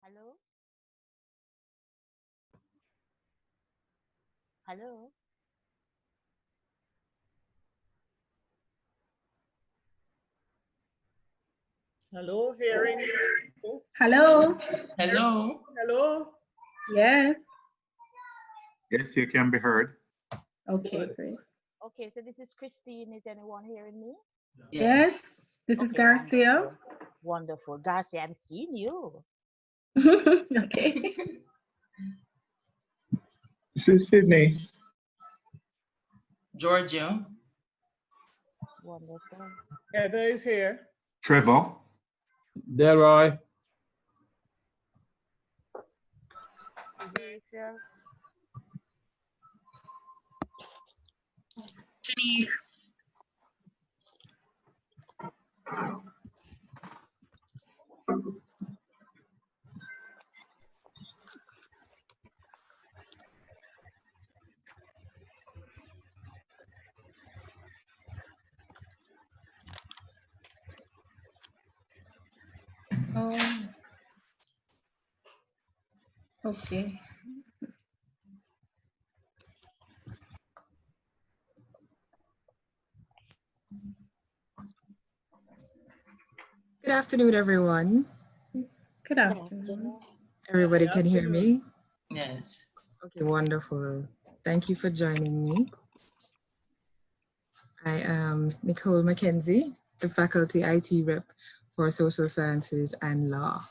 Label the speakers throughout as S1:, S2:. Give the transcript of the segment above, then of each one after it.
S1: Hello? Hello?
S2: Hello, hearing you.
S3: Hello.
S4: Hello.
S2: Hello.
S3: Yes.
S5: Yes, you can be heard.
S3: Okay,
S2: Good.
S3: great.
S1: Okay, so this is Christine. Is anyone hearing me?
S3: Yes. This is
S1: Okay,
S3: Garcia.
S1: Wonderful. Garcia, I'm seeing you.
S3: Okay.
S6: This is Sydney.
S4: Georgia.
S1: Wonderful.
S2: Heather is here.
S5: Trevor.
S7: Delroy.
S1: Teresa.
S8: Janice.
S3: Oh. Okay.
S9: Good afternoon, everyone.
S3: Good afternoon.
S9: Everybody can hear me?
S4: Yes.
S9: Okay, wonderful. Thank you for joining me. I am Nicole McKenzie, the faculty IT rep for Social Sciences and Law.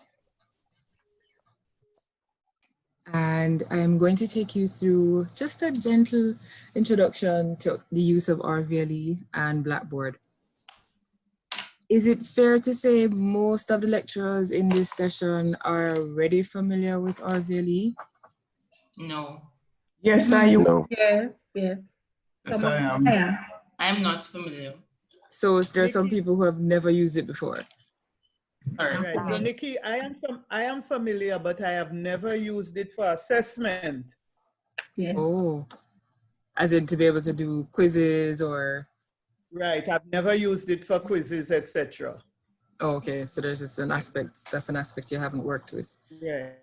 S9: And I am going to take you through just a gentle introduction to the use of OurVLE and Blackboard. Is it fair to say most of the lecturers in this session are already familiar with OurVLE?
S4: No.
S6: Yes, I
S3: No. Yes, yes.
S6: Yes, I am.
S3: Yeah.
S4: I'm not familiar.
S9: So there are some
S2: Nikki.
S9: people who have never used it before.
S4: Correct.
S2: Right. So
S1: Okay.
S2: Nikki, I am familiar, but I have never used it for assessment.
S3: Yes.
S9: Oh, as in to be able to do quizzes or,
S2: Right. I've never used it for quizzes, etc.
S9: oh, okay. So there's just an aspect, that's an aspect you haven't worked with.
S2: Right.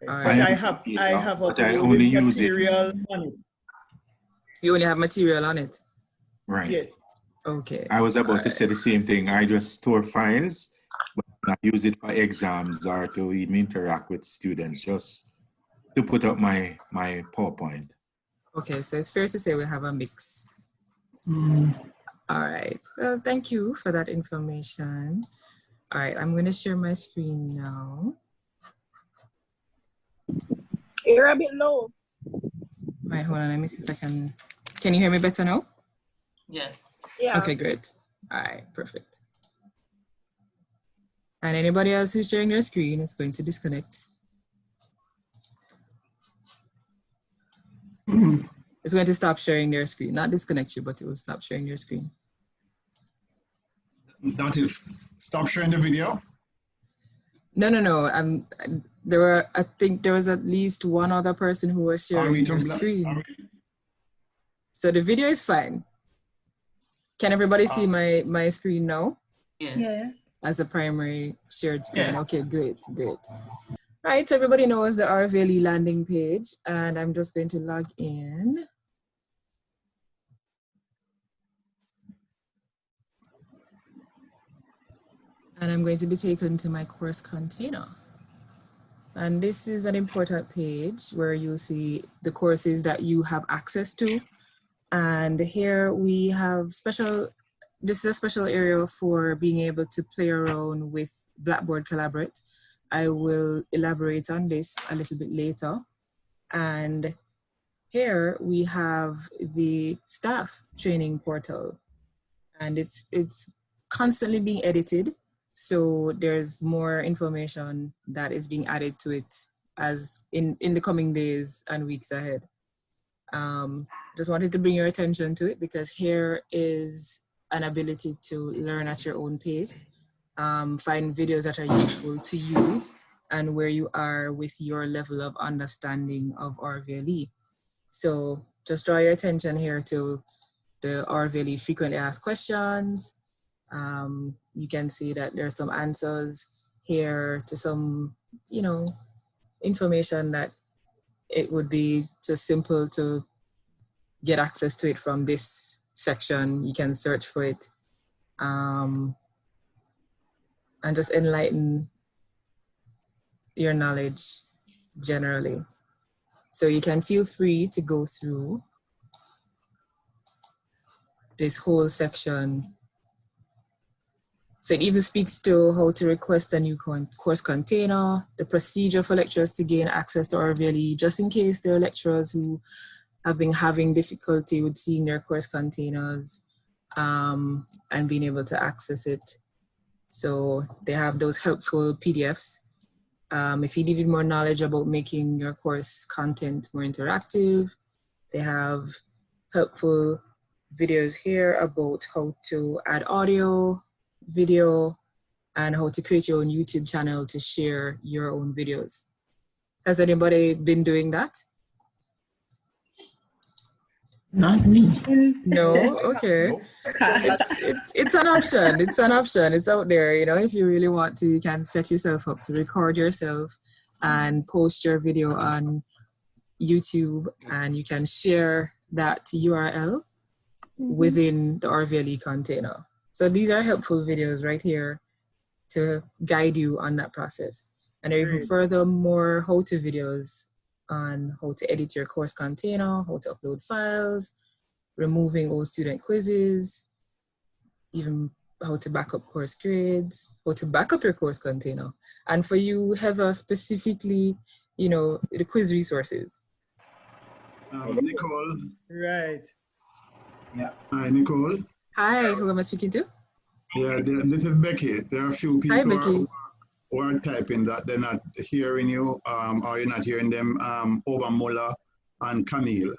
S9: All
S2: But
S9: right.
S5: am
S2: I
S5: familiar,
S2: have
S5: but I only
S2: uploaded
S5: use it.
S2: material on it.
S9: You only have material on it.
S5: Right.
S2: Yes.
S9: Okay.
S5: I was about to
S9: Alright.
S5: say the same thing. I just store files, but not use it for exams or to even interact with students, just to put up my PowerPoint.
S9: Okay, so it's fair to say we have a mix. All right. Well, thank you for that information. All right, I'm going to share my screen now.
S8: You're a bit low.
S9: All right, hold on. Let me see if I can. Can you hear me better now?
S4: Yes.
S8: Yeah.
S9: Okay, great. All right, perfect. And anybody else who's sharing their screen is going to disconnect. It's going to stop sharing their screen, not disconnect you, but it will stop sharing your screen.
S6: That is, stop sharing the video.
S9: No. I think there was at least one other person who was sharing their screen. So the video is fine. Can everybody see my screen now?
S4: Yes.
S3: Yes.
S9: As a primary shared screen?
S6: Yes.
S9: Okay, great. Right, so everybody knows the OurVLE landing page, and I'm just going to log in. And I'm going to be taken to my course container. And this is an important page where you'll see the courses that you have access to. And here we have this is a special area for being able to play around with Blackboard Collaborate. I will elaborate on this a little bit later. And here we have the staff training portal, and it's constantly being edited. So there's more information that is being added to it as in the coming days and weeks ahead. Just wanted to bring your attention to it because here is an ability to learn at your own pace, find videos that are useful to you and where you are with your level of understanding of OurVLE. So just draw your attention here to the OurVLE frequently asked questions. You can see that there's some answers here to some, information that it would be just simple to get access to it from this section. You can search for it and just enlighten your knowledge generally. So you can feel free to go through this whole section. So it even speaks to how to request a new course container, the procedure for lecturers to gain access to OurVLE, just in case there are lecturers who have been having difficulty with seeing their course containers and being able to access it. So they have those helpful PDFs. If you needed more knowledge about making your course content more interactive, they have helpful videos here about how to add audio, video, and how to create your own YouTube channel to share your own videos. Has anybody been doing that?
S4: Not me.
S9: No? Okay. It's an option. It's an option. It's out there. If you really want to, you can set yourself up to record yourself and post your video on YouTube, and you can share that URL within the OurVLE container. So these are helpful videos right here to guide you on that process. And there are even further more how-to videos on how to edit your course container, how to upload files, removing old student quizzes, even how to back up course grades, how to back up your course container. And for you, Heather, specifically, the quiz resources.
S6: Nicole.
S2: Right.
S6: Yeah. Hi, Nicole.
S9: Hi, who am I speaking to?
S6: Yeah, this is Becky. There are a few people
S9: Hi, Becky.
S6: who are typing that they're not hearing you, or you're not hearing them, over Muller and Camille.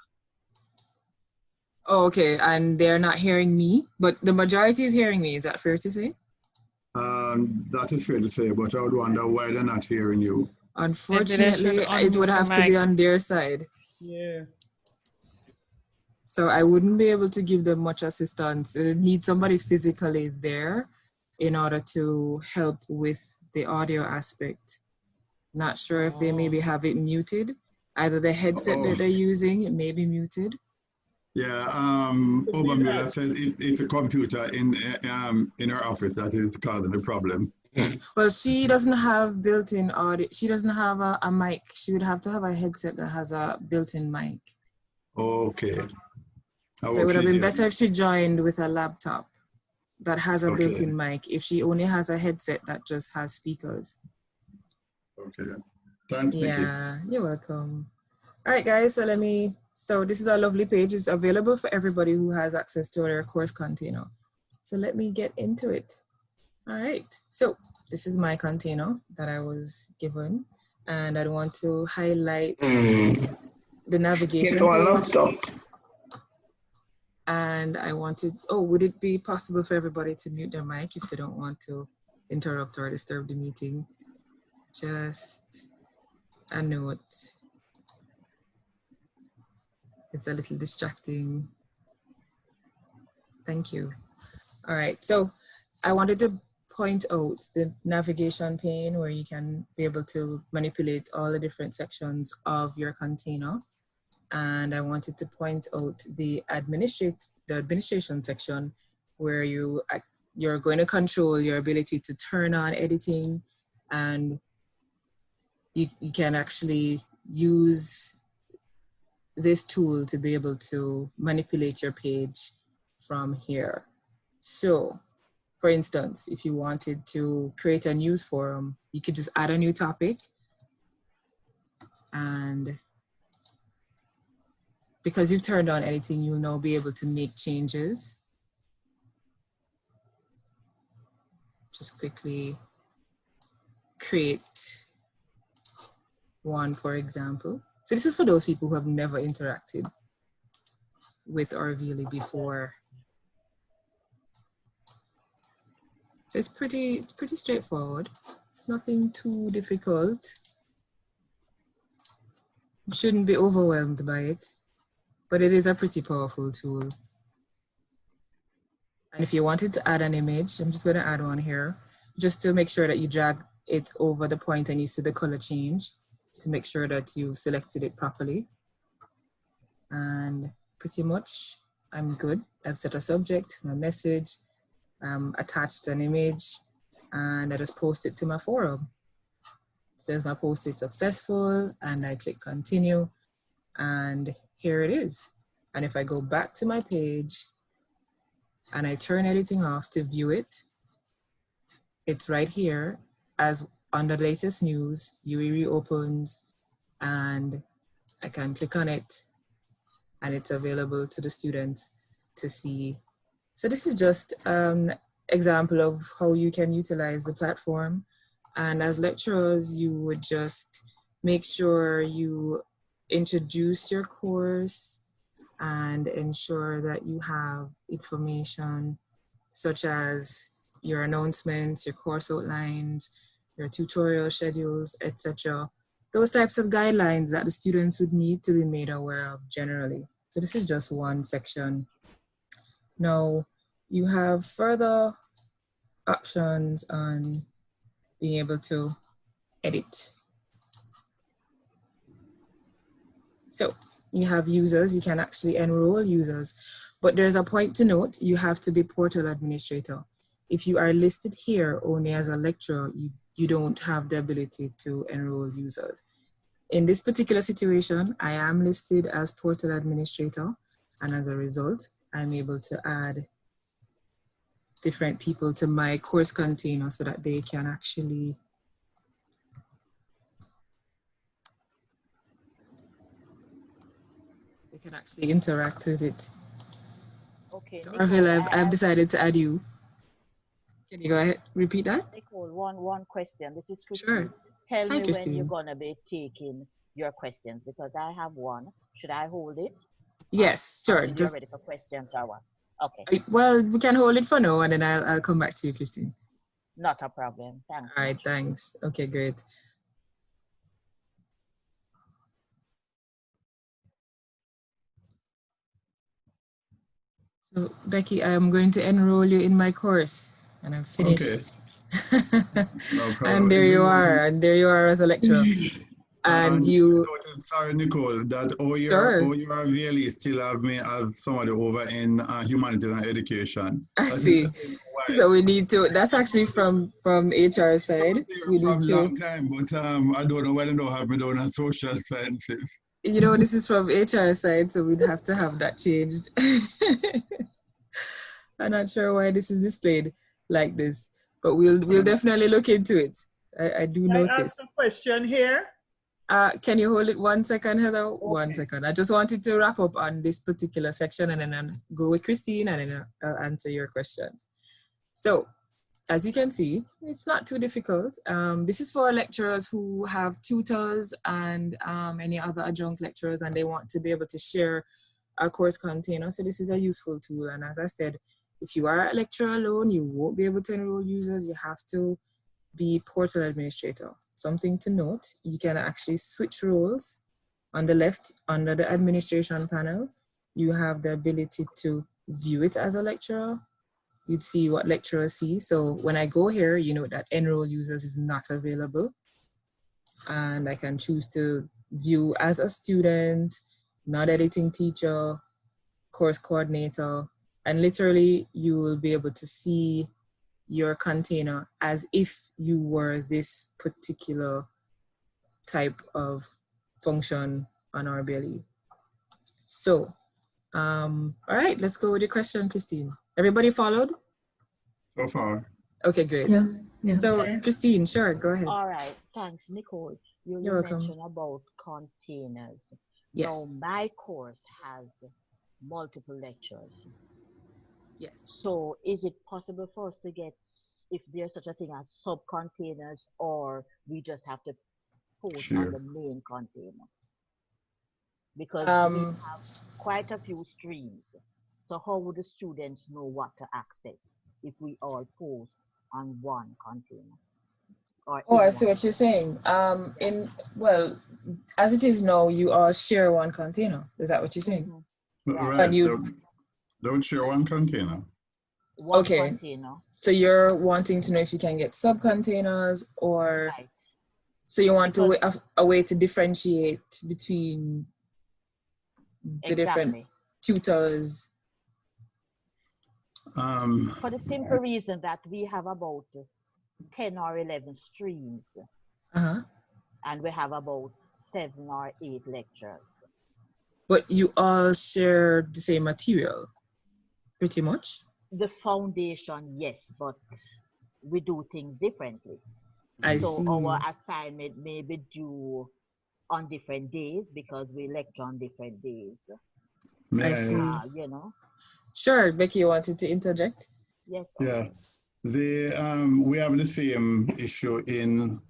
S9: Oh, okay. And they're not hearing me, but the majority is hearing me. Is that fair to say?
S6: That is fair to say, but I would wonder why they're not hearing you.
S9: Unfortunately, it would have to be on their side.
S2: Yeah.
S9: So I wouldn't be able to give them much assistance. It need somebody physically there in order to help with the audio aspect. Not sure if they maybe have it muted. Either the headset that they're using, it may be muted.
S6: Yeah, OurVLE said it's a computer in her office that is causing the problem.
S9: Well, she doesn't have built-in audio. She doesn't have a mic. She would have to have a headset that has a built-in mic.
S6: Okay.
S9: So it would have been better if she joined with a laptop that has a
S6: Okay.
S9: built-in mic. If she only has a headset that just has speakers.
S6: Okay. Thanks, Nikki.
S9: Yeah, you're welcome. All right, guys. So this is our lovely page. It's available for everybody who has access to our course container. So let me get into it. All right. So this is my container that I was given, and I want to highlight the navigation page. And I wanted, would it be possible for everybody to mute their mic if they don't want to interrupt or disturb the meeting? Just a note. It's a little distracting. Thank you. All right, so I wanted to point out the navigation pane where you can be able to manipulate all the different sections of your container. And I wanted to point out the administration section where you're going to control your ability to turn on editing, and you can actually use this tool to be able to manipulate your page from here. So, for instance, if you wanted to create a news forum, you could just add a new topic, and because you've turned on editing, you'll now be able to make changes. Just quickly create one, for example. So this is for those people who have never interacted with OurVLE before. So it's pretty straightforward. It's nothing too difficult. You shouldn't be overwhelmed by it, but it is a pretty powerful tool. And if you wanted to add an image, I'm just going to add one here, just to make sure that you drag it over the point and you see the color change to make sure that you selected it properly. And pretty much I'm good. I've set a subject, my message, attached an image, and I just post it to my forum. It says my post is successful, and I click continue, and here it is. And if I go back to my page and I turn editing off to view it, it's right here as under latest news. UE reopens, and I can click on it, and it's available to the students to see. So this is just an example of how you can utilize the platform. And as lecturers, you would just make sure you introduce your course and ensure that you have information such as your announcements, your course outlines, your tutorial schedules, etc. Those types of guidelines that the students would need to be made aware of generally. So this is just one section. Now, you have further options on being able to edit. So you have users, you can actually enroll users, but there's a point to note, you have to be portal administrator. If you are listed here only as a lecturer, you don't have the ability to enroll users. In this particular situation, I am listed as portal administrator, and as a result, I'm able to add different people to my course container so that they can actually interact with it.
S1: Okay,
S9: So
S1: Nicole,
S9: OurVLE, I've decided to add you. Can you go ahead, repeat that?
S1: Nicole, one question. This is Christine.
S9: Sure.
S1: Tell
S9: Hi,
S1: me when
S9: Christine.
S1: you're gonna be taking your questions, because I have one. Should I hold it?
S9: Yes, sure.
S1: Until you're ready for questions or what? Okay.
S9: Well, we can hold it for now, and then I'll come back to you, Christine.
S1: Not a problem. Thanks.
S9: All right, thanks. Okay, great. So, Becky, I am going to enroll you in my course, and I'm finished.
S6: Okay. No problem.
S9: And there you are, as a lecturer. And you...
S6: Sorry, Nicole, that OurVLE still have me as somebody over in humanities and education.
S9: I see. So we need to, that's actually from HR side. We
S6: From
S9: need
S6: long time, but I don't know why they don't have me down on social sciences.
S9: You know, this is from HR side, so we'd have to have that changed. I'm not sure why this is displayed like this, but we'll definitely look into it. I do
S2: Can
S9: notice.
S2: I ask a question here?
S9: Can you hold it 1 second, Heather? Okay. 1 second. I just wanted to wrap up on this particular section, and then I'll go with Christine, and then I'll answer your questions. So, as you can see, it's not too difficult. This is for lecturers who have tutors and any other adjunct lecturers, and they want to be able to share a course container. So this is a useful tool. And as I said, if you are a lecturer alone, you won't be able to enroll users. You have to be portal administrator. Something to note, you can actually switch roles. On the left, under the administration panel, you have the ability to view it as a lecturer. You'd see what lecturers see. So when I go here, you know that enroll users is not available. And I can choose to view as a student, not editing teacher, course coordinator, and literally you will be able to see your container as if you were this particular type of function on OurVLE. So, all right, let's go with your question, Christine. Everybody followed?
S6: So far.
S9: Okay, great.
S3: Yeah.
S9: So, Christine, sure, go ahead.
S1: All right. Thanks, Nicole. You
S9: You're welcome.
S1: mentioned about containers.
S9: Yes.
S1: Now, my course has multiple lectures.
S9: Yes.
S1: So is it possible for us to get, if there's such a thing as sub-containers, or we just have to post on the main container? Because we have quite a few streams. So how would the students know what to access if we all post on one container? Or
S9: I see what you're saying. Well, as it is now, you all share one container. Is that what you're saying?
S1: Mm-hmm.
S6: Right.
S9: And
S6: they would share one container.
S1: One container.
S9: So you're wanting to know if you can get sub-containers, or
S1: Right.
S9: So you want a way to differentiate between the different tutors?
S1: For the simple reason that we have about 10 or 11 streams, and we have about 7 or 8 lectures.
S9: But you all share the same material, pretty much?
S1: The foundation, yes, but we do things differently.
S9: I
S1: so
S9: see.
S1: Our assignment may be due on different days because we lecture on different days.
S9: I see.
S1: You know.
S9: Sure, Becky, you wanted to interject?
S1: Yes.
S6: Yeah. We have the same issue in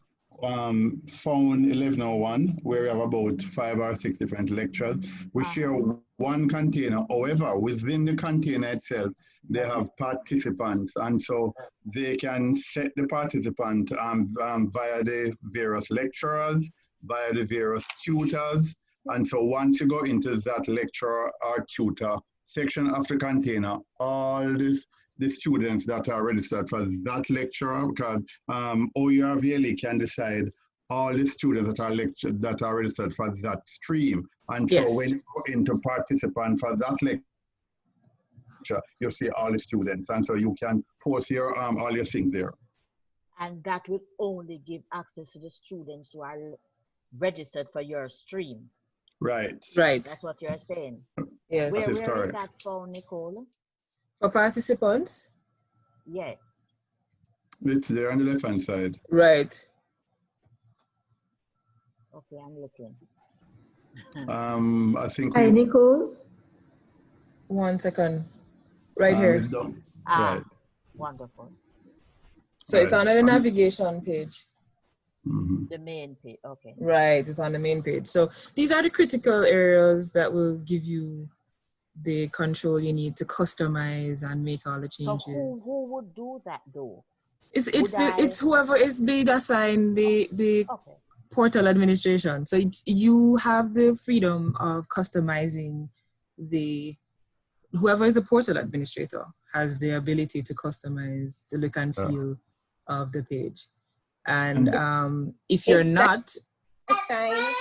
S6: Phone 1101, where we have about 5 or 6 different lectures. We share one container. However, within the container itself, they have participants, and so they can set the participant via the various lecturers, via the various tutors. And so once you go into that lecturer or tutor section of the container, all the students that are registered for that lecturer, because OurVLE can decide all the students that are registered for that stream. And so when you go into participant for that lecture, you see all the students, and so you can post your all your things there.
S1: And that will only give access to the students who are registered for your stream.
S6: Right.
S9: Right.
S1: That's what you're saying.
S9: Yes.
S1: Where is that found, Nicole?
S9: For participants?
S1: Yes.
S6: It's there on the left-hand side.
S9: Right.
S1: Okay, I'm looking.
S6: I think.
S10: Hi, Nicole.
S9: 1 second. Right here.
S6: Right.
S1: Wonderful.
S9: So it's on the navigation page.
S1: The main page, okay.
S9: Right, it's on the main page. So these are the critical areas that will give you the control you need to customize and make all the changes.
S1: So who would do that though?
S9: It's whoever is being assigned the
S1: Okay.
S9: portal administration. So you have the freedom of customizing whoever is the portal administrator has the ability to customize the look and feel of the page. And if you're not
S8: assigned,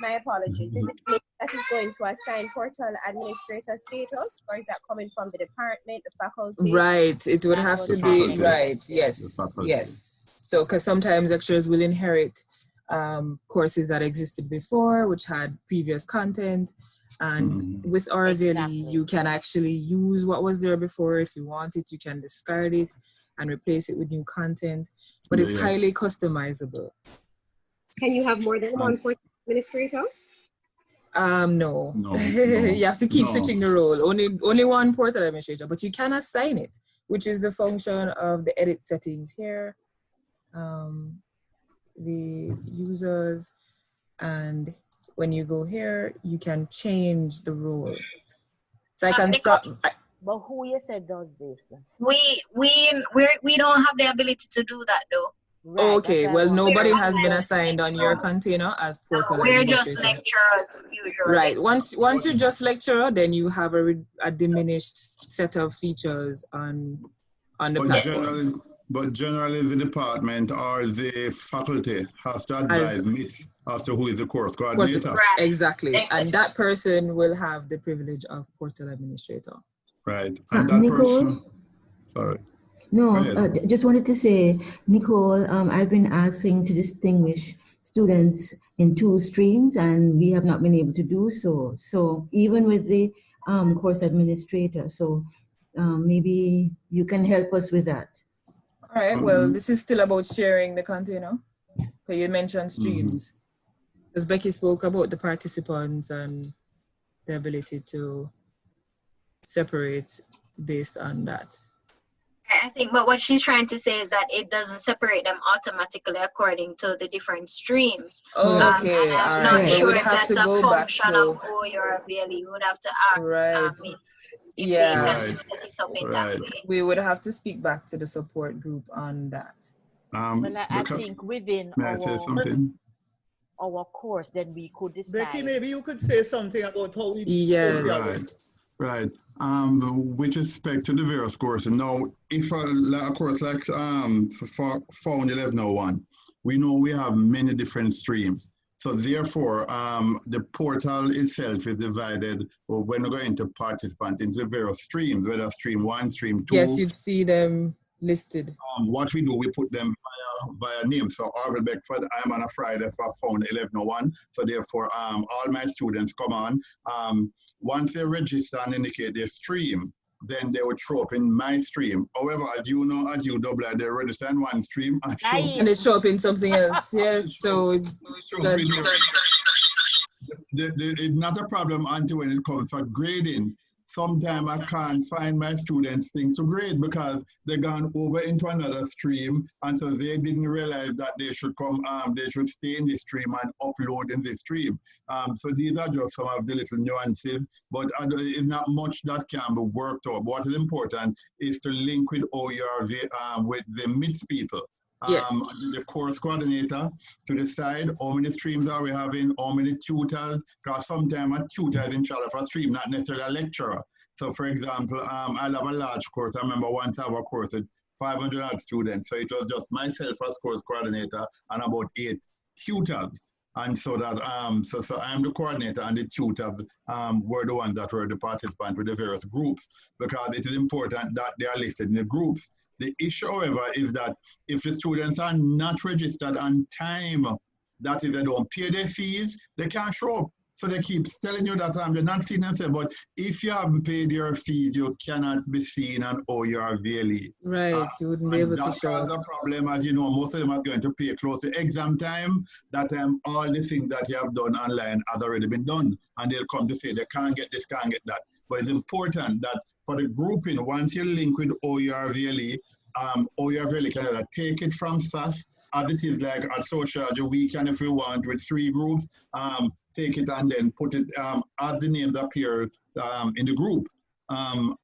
S8: my apologies, is it that is going to assign portal administrator status, or is that coming from the department, the faculty?
S9: Right, it would have to be right. Yes, yes. So because sometimes lecturers will inherit courses that existed before, which had previous content. And with OurVLE, you can actually use what was there before. If you want it, you can discard it and replace it with new content. But it's highly customizable.
S8: Can you have more than one portal administrator?
S9: No. You have to keep switching the role. Only one portal administrator, but you can assign it, which is the function of the edit settings here. The users, and when you go here, you can change the role. So I can stop.
S1: But who you said does this?
S10: We don't have the ability to do that though.
S1: Right,
S9: okay, well, nobody has been assigned on your container as portal
S10: we're
S9: administrator.
S10: just lecturers usually.
S9: Right. Once you're just lecturer, then you have a diminished set of features on the platform.
S6: But generally, the department or the faculty has to advise me as to who is the course coordinator.
S9: Right. Exactly. And that person will have the privilege of portal administrator.
S6: Right. And that
S11: Nicole?
S6: person, sorry.
S11: No, just wanted to say, Nicole, I've been asking to distinguish students in 2 streams, and we have not been able to do so. So even with the course administrator, so maybe you can help us with that.
S9: All right, well, this is still about sharing the container. So you mentioned streams. Because Becky spoke about the participants and the ability to separate based on that.
S10: I think, but what she's trying to say is that it doesn't separate them automatically according to the different streams.
S9: Oh, okay,
S10: and I'm not sure if that's a function of OurVLE. You would have to ask
S9: we would have to speak back to the support group on that.
S1: Well, I think within our course, then we could decide.
S2: Becky, maybe you could say something about how we
S6: Right. With respect to the various courses, now, if a course like for Found 1101, we know we have many different streams. So therefore, the portal itself is divided, or when we go into participant, into various streams, whether stream 1, stream 2.
S9: Yes, you'd see them listed.
S6: What we do, we put them via name. So OurVLE Beckford, I'm on a Friday for Found 1101. So therefore, all my students come on. Once they register and indicate their stream, then they would show up in my stream. However, as you know, at UW, they register in one stream
S9: and they show up in something else. Yes, so
S6: it's not a problem until when it comes to grading. Sometimes I can't find my students things to grade because they've gone over into another stream, and so they didn't realize that they should come, they should stay in this stream and upload in this stream. So these are just some of the little nuances, but it's not much that can be worked out. What is important is to link with OurVLE, with the MITS people. The course coordinator to decide how many streams are we having, how many tutors, because sometimes a tutor is in charge of a stream, not necessarily a lecturer. So for example, I have a large course. I remember once I have a course with 500 students. So it was just myself as course coordinator and about 8 tutors. And so that so I'm the coordinator, and the tutors were the ones that were the participants with the various groups, because it is important that they are listed in the groups. The issue, however, is that if the students are not registered on time, that is, they don't pay their fees, they can't show up. So they keep telling you that they're not seen and say, but if you haven't paid your fees, you cannot be seen on OurVLE.
S9: Right, you wouldn't be able to show up.
S6: That's a problem, as you know, most of them are going to pay close to exam time. That time, all the things that you have done online has already been done. And they'll come to say they can't get this, can't get that. But it's important that for the grouping, once you link with OurVLE, OurVLE can either take it from SAS, as it is like at social, we can, if we want, with 3 groups, take it and then put it as the names appear in the group on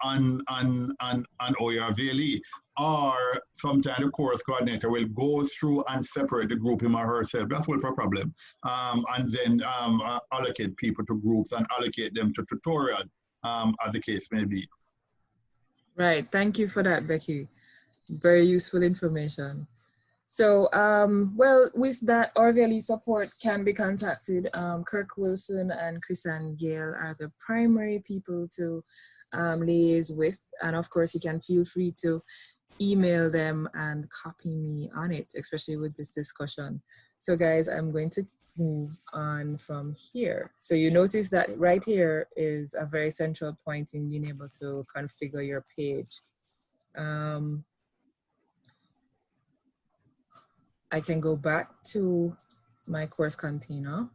S6: OurVLE. Or sometimes the course coordinator will go through and separate the group him or herself. That's what the problem. And then allocate people to groups and allocate them to tutorials, as the case may be.
S9: Right. Thank you for that, Becky. Very useful information. So, well, with that, OurVLE support can be contacted. Kirk Wilson and Chrisanne Gale are the primary people to liaise with. And of course, you can feel free to email them and copy me on it, especially with this discussion. So guys, I'm going to move on from here. So you notice that right here is a very central point in being able to configure your page. I can go back to my course container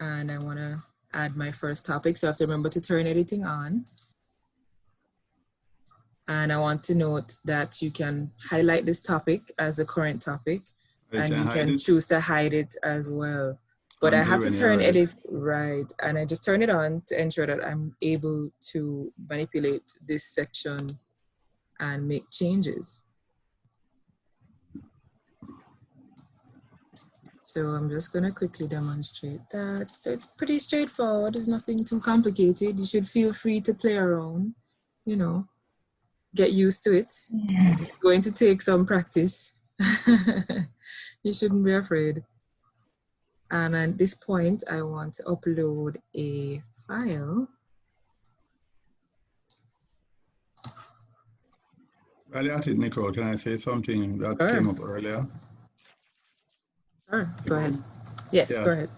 S9: and I want to add my first topic. So I have to remember to turn editing on. And I want to note that you can highlight this topic as the current topic, and you can choose to hide it as well. But I have to turn edit right, and I just turn it on to ensure that I'm able to manipulate this section and make changes. So I'm just going to quickly demonstrate that. So it's pretty straightforward. There's nothing too complicated. You should feel free to play around, you know. Get used to it. It's going to take some practice. You shouldn't be afraid. And at this point, I want to upload a file.
S6: While at it, Nicole, can I say something that came up earlier?
S9: Sure, go ahead. Yes, go ahead.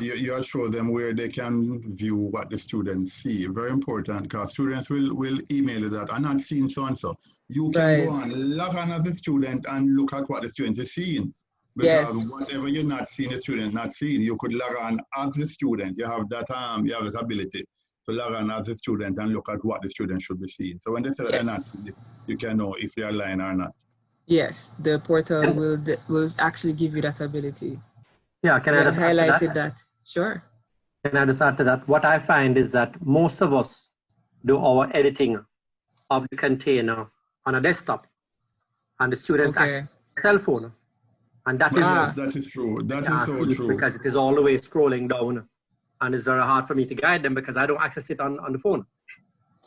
S6: You show them where they can view what the students see. Very important, because students will email you that I'm not seeing so and so. You can go and log on as a student and look at what the student is seeing. Because whatever you're not seeing, the student not seeing, you could log on as a student. You have that you have this ability to log on as a student and look at what the student should be seeing. So when they say that they're not seeing this, you can know if they're lying or not.
S9: Yes, the portal will actually give you that ability.
S12: Yeah, can I just
S9: highlighted that? Sure.
S12: Can I just add to that? What I find is that most of us do our editing of the container on a desktop, and the students have a cell phone. And that
S6: is true. That is so true.
S12: Because it is all the way scrolling down, and it's very hard for me to guide them because I don't access it on the phone.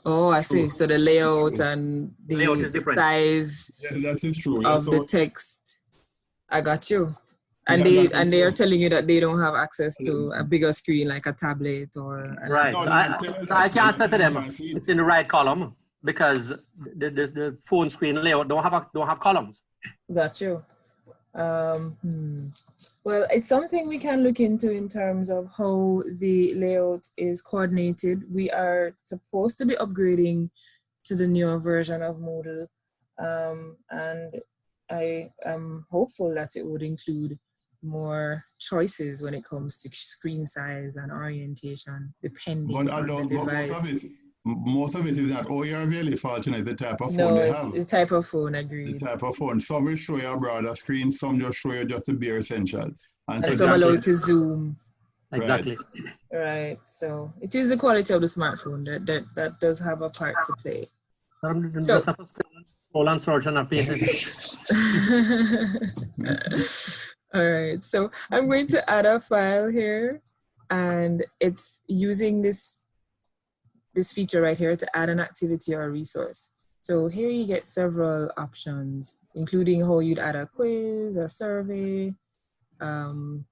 S9: Oh, I see. So the layout and the
S12: layout is different.
S9: Size
S6: that is true.
S9: of the text. I got you. And they are telling you that they don't have access to a bigger screen like a tablet or
S12: right. So I can't say to them it's in the right column because the phone screen layout don't have columns.
S9: Got you. Well, it's something we can look into in terms of how the layout is coordinated. We are supposed to be upgrading to the newer version of Moodle, and I am hopeful that it would include more choices when it comes to screen size and orientation, depending on the device.
S6: Most of it is not OurVLE fault, it's the type of phone they have.
S9: It's the type of phone, agreed.
S6: The type of phone. Some will show you a broader screen, some just show you just the bare essential.
S9: And so some allow you to zoom.
S12: Exactly.
S9: Right. So it is the quality of the smartphone that does have a part to play. So,
S12: hold on, Sergeant,
S9: all right, so I'm going to add a file here, and it's using this feature right here to add an activity or a resource. So here you get several options, including how you'd add a quiz, a survey, and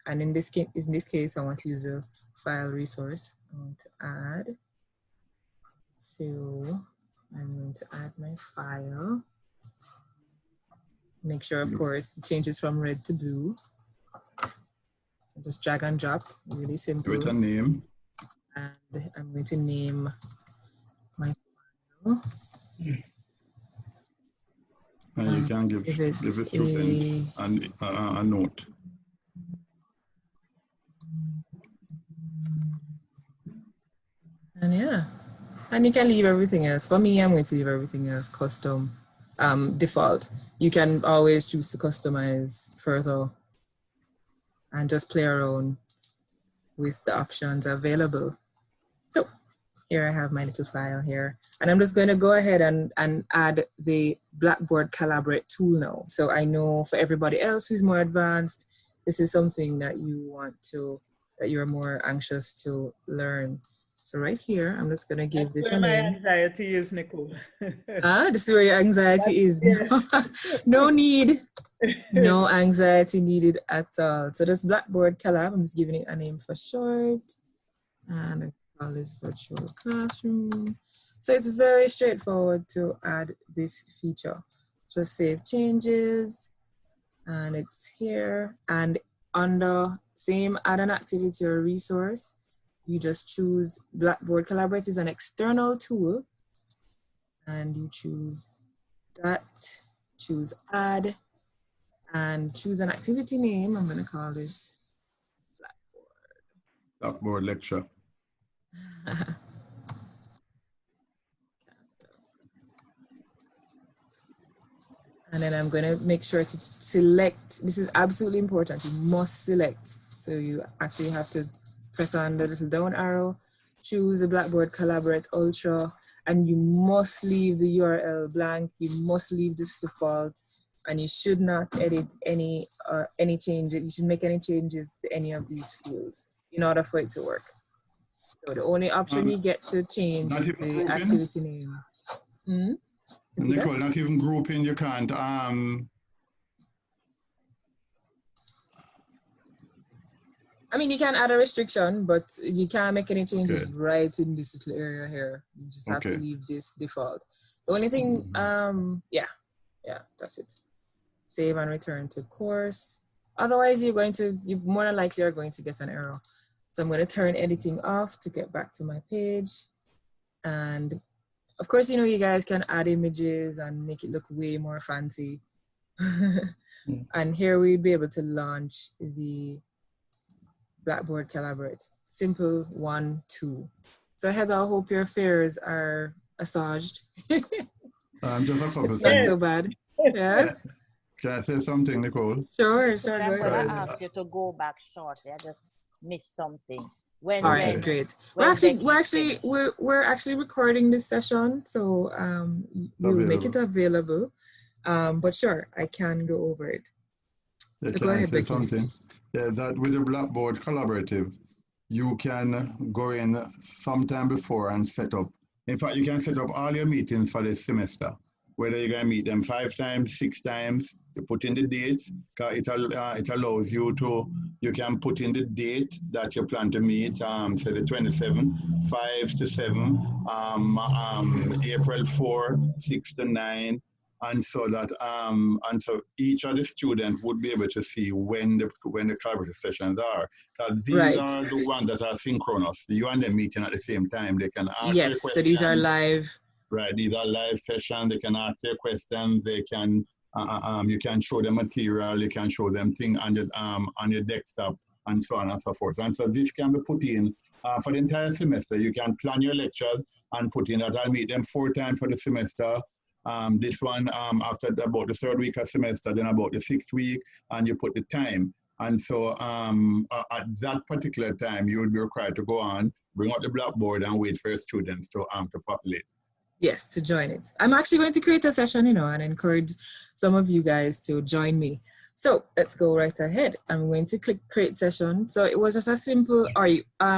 S9: in this case, I want to use a file resource. I want to add. So I'm going to add my file. Make sure, of course, it changes from red to blue. Just drag and drop, really simple.
S6: With a name.
S9: And I'm going to name my file.
S6: And you can give the students a note.
S9: And yeah, and you can leave everything else. For me, I'm going to leave everything else custom. Default. You can always choose to customize further and just play around with the options available. So here I have my little file here, and I'm just going to go ahead and add the Blackboard Collaborate tool now. So I know for everybody else who's more advanced, this is something that you want to, that you're more anxious to learn. So right here, I'm just going to give this a name.
S2: That's where my anxiety is, Nicole.
S9: This is where your anxiety is. No need. No anxiety needed at all. So this Blackboard Collab, I'm just giving it a name for short. And let's call this virtual classroom. So it's very straightforward to add this feature. Just save changes, and it's here. And under same add an activity or resource, you just choose Blackboard Collaborate is an external tool, and you choose that, choose add, and choose an activity name. I'm going to call this
S6: Blackboard lecture.
S9: And then I'm going to make sure to select. This is absolutely important. You must select. So you actually have to press on the little down arrow, choose the Blackboard Collaborate Ultra, and you must leave the URL blank. You must leave this default, and you should not edit any changes. You should make any changes to any of these fields in order for it to work. So the only option you get to change is the activity name. Hmm?
S6: Nicole, not even grouping, you can't. I
S9: mean, you can add a restriction, but you can't make any changes right in this little area here. You just have to leave this default. The only thing, yeah, that's it. Save and return to course. Otherwise, you more than likely are going to get an error. So I'm going to turn editing off to get back to my page. And of course, you know, you guys can add images and make it look way more fancy. And here we'd be able to launch the Blackboard Collaborate. Simple 1, 2. So Heather, I hope your fears are assuaged.
S6: Just a
S9: it's not so bad. Yeah.
S6: Can I say something, Nicole?
S9: Sure.
S1: I'm going to ask you to go back shortly. I just missed something.
S9: All right, great. We're actually recording this session, so we'll make it available. But sure, I can go over it. So go ahead, Becky.
S6: Something? Yeah, that with the Blackboard Collaborative, you can go in sometime before and set up. In fact, you can set up all your meetings for this semester. Whether you're going to meet them 5 times, 6 times, you put in the dates, because it allows you to, you can put in the date that you plan to meet, say the 27th, 5 to 7, April 4, 6 to 9, and so that, and so each of the students would be able to see when the collaborative sessions are. Because these are the ones that are synchronous. You and them meeting at the same time. They can ask
S9: yes, so these are live.
S6: Right, these are live sessions. They can ask their questions. They can, you can show them material. You can show them things on your desktop, and so on and so forth. And so this can be put in for the entire semester. You can plan your lectures and put in that I'll meet them 4 times for the semester. This one after about the 3rd week of semester, then about the 6th week, and you put the time. And so at that particular time, you would be required to go on, bring out the Blackboard, and wait for your students to populate.
S9: Yes, to join it. I'm actually going to create a session, you know, and encourage some of you guys to join me. So let's go right ahead. I'm going to click create session. So it was just a simple,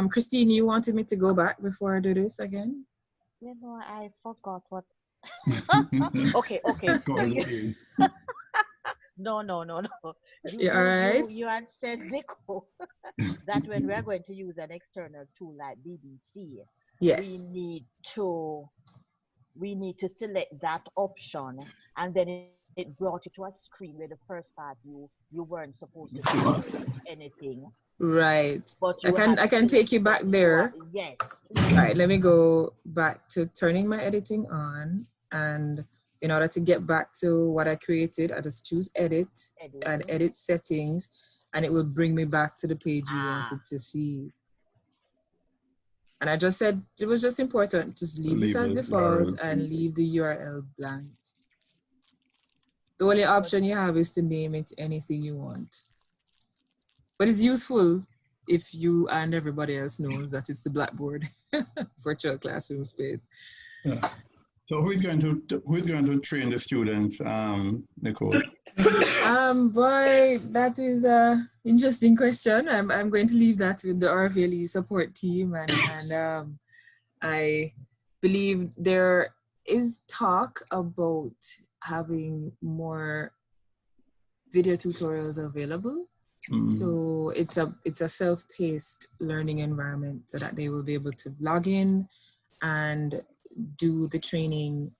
S9: Christine, you wanted me to go back before I do this again?
S1: You know, I forgot what. Okay. No.
S9: You all right?
S1: You had said, Nico, that when we're going to use an external tool like BbC,
S9: yes,
S1: we need to select that option, and then it brought you to a screen where the first part you weren't supposed to do anything.
S9: Right.
S1: But
S9: I can take you back there.
S1: Yes.
S9: All right, let me go back to turning my editing on, and in order to get back to what I created, I just choose edit and edit settings, and it will bring me back to the page you wanted to see. And I just said it was just important to leave this as default and leave the URL blank. The only option you have is to name it anything you want. But it's useful if you and everybody else knows that it's the Blackboard virtual classroom space.
S6: Yeah. So who's going to train the students, Nicole?
S9: Boy, that is a interesting question. I'm going to leave that with the OurVLE support team, and I believe there is talk about having more video tutorials available. So it's a self-paced learning environment so that they will be able to log in and do the training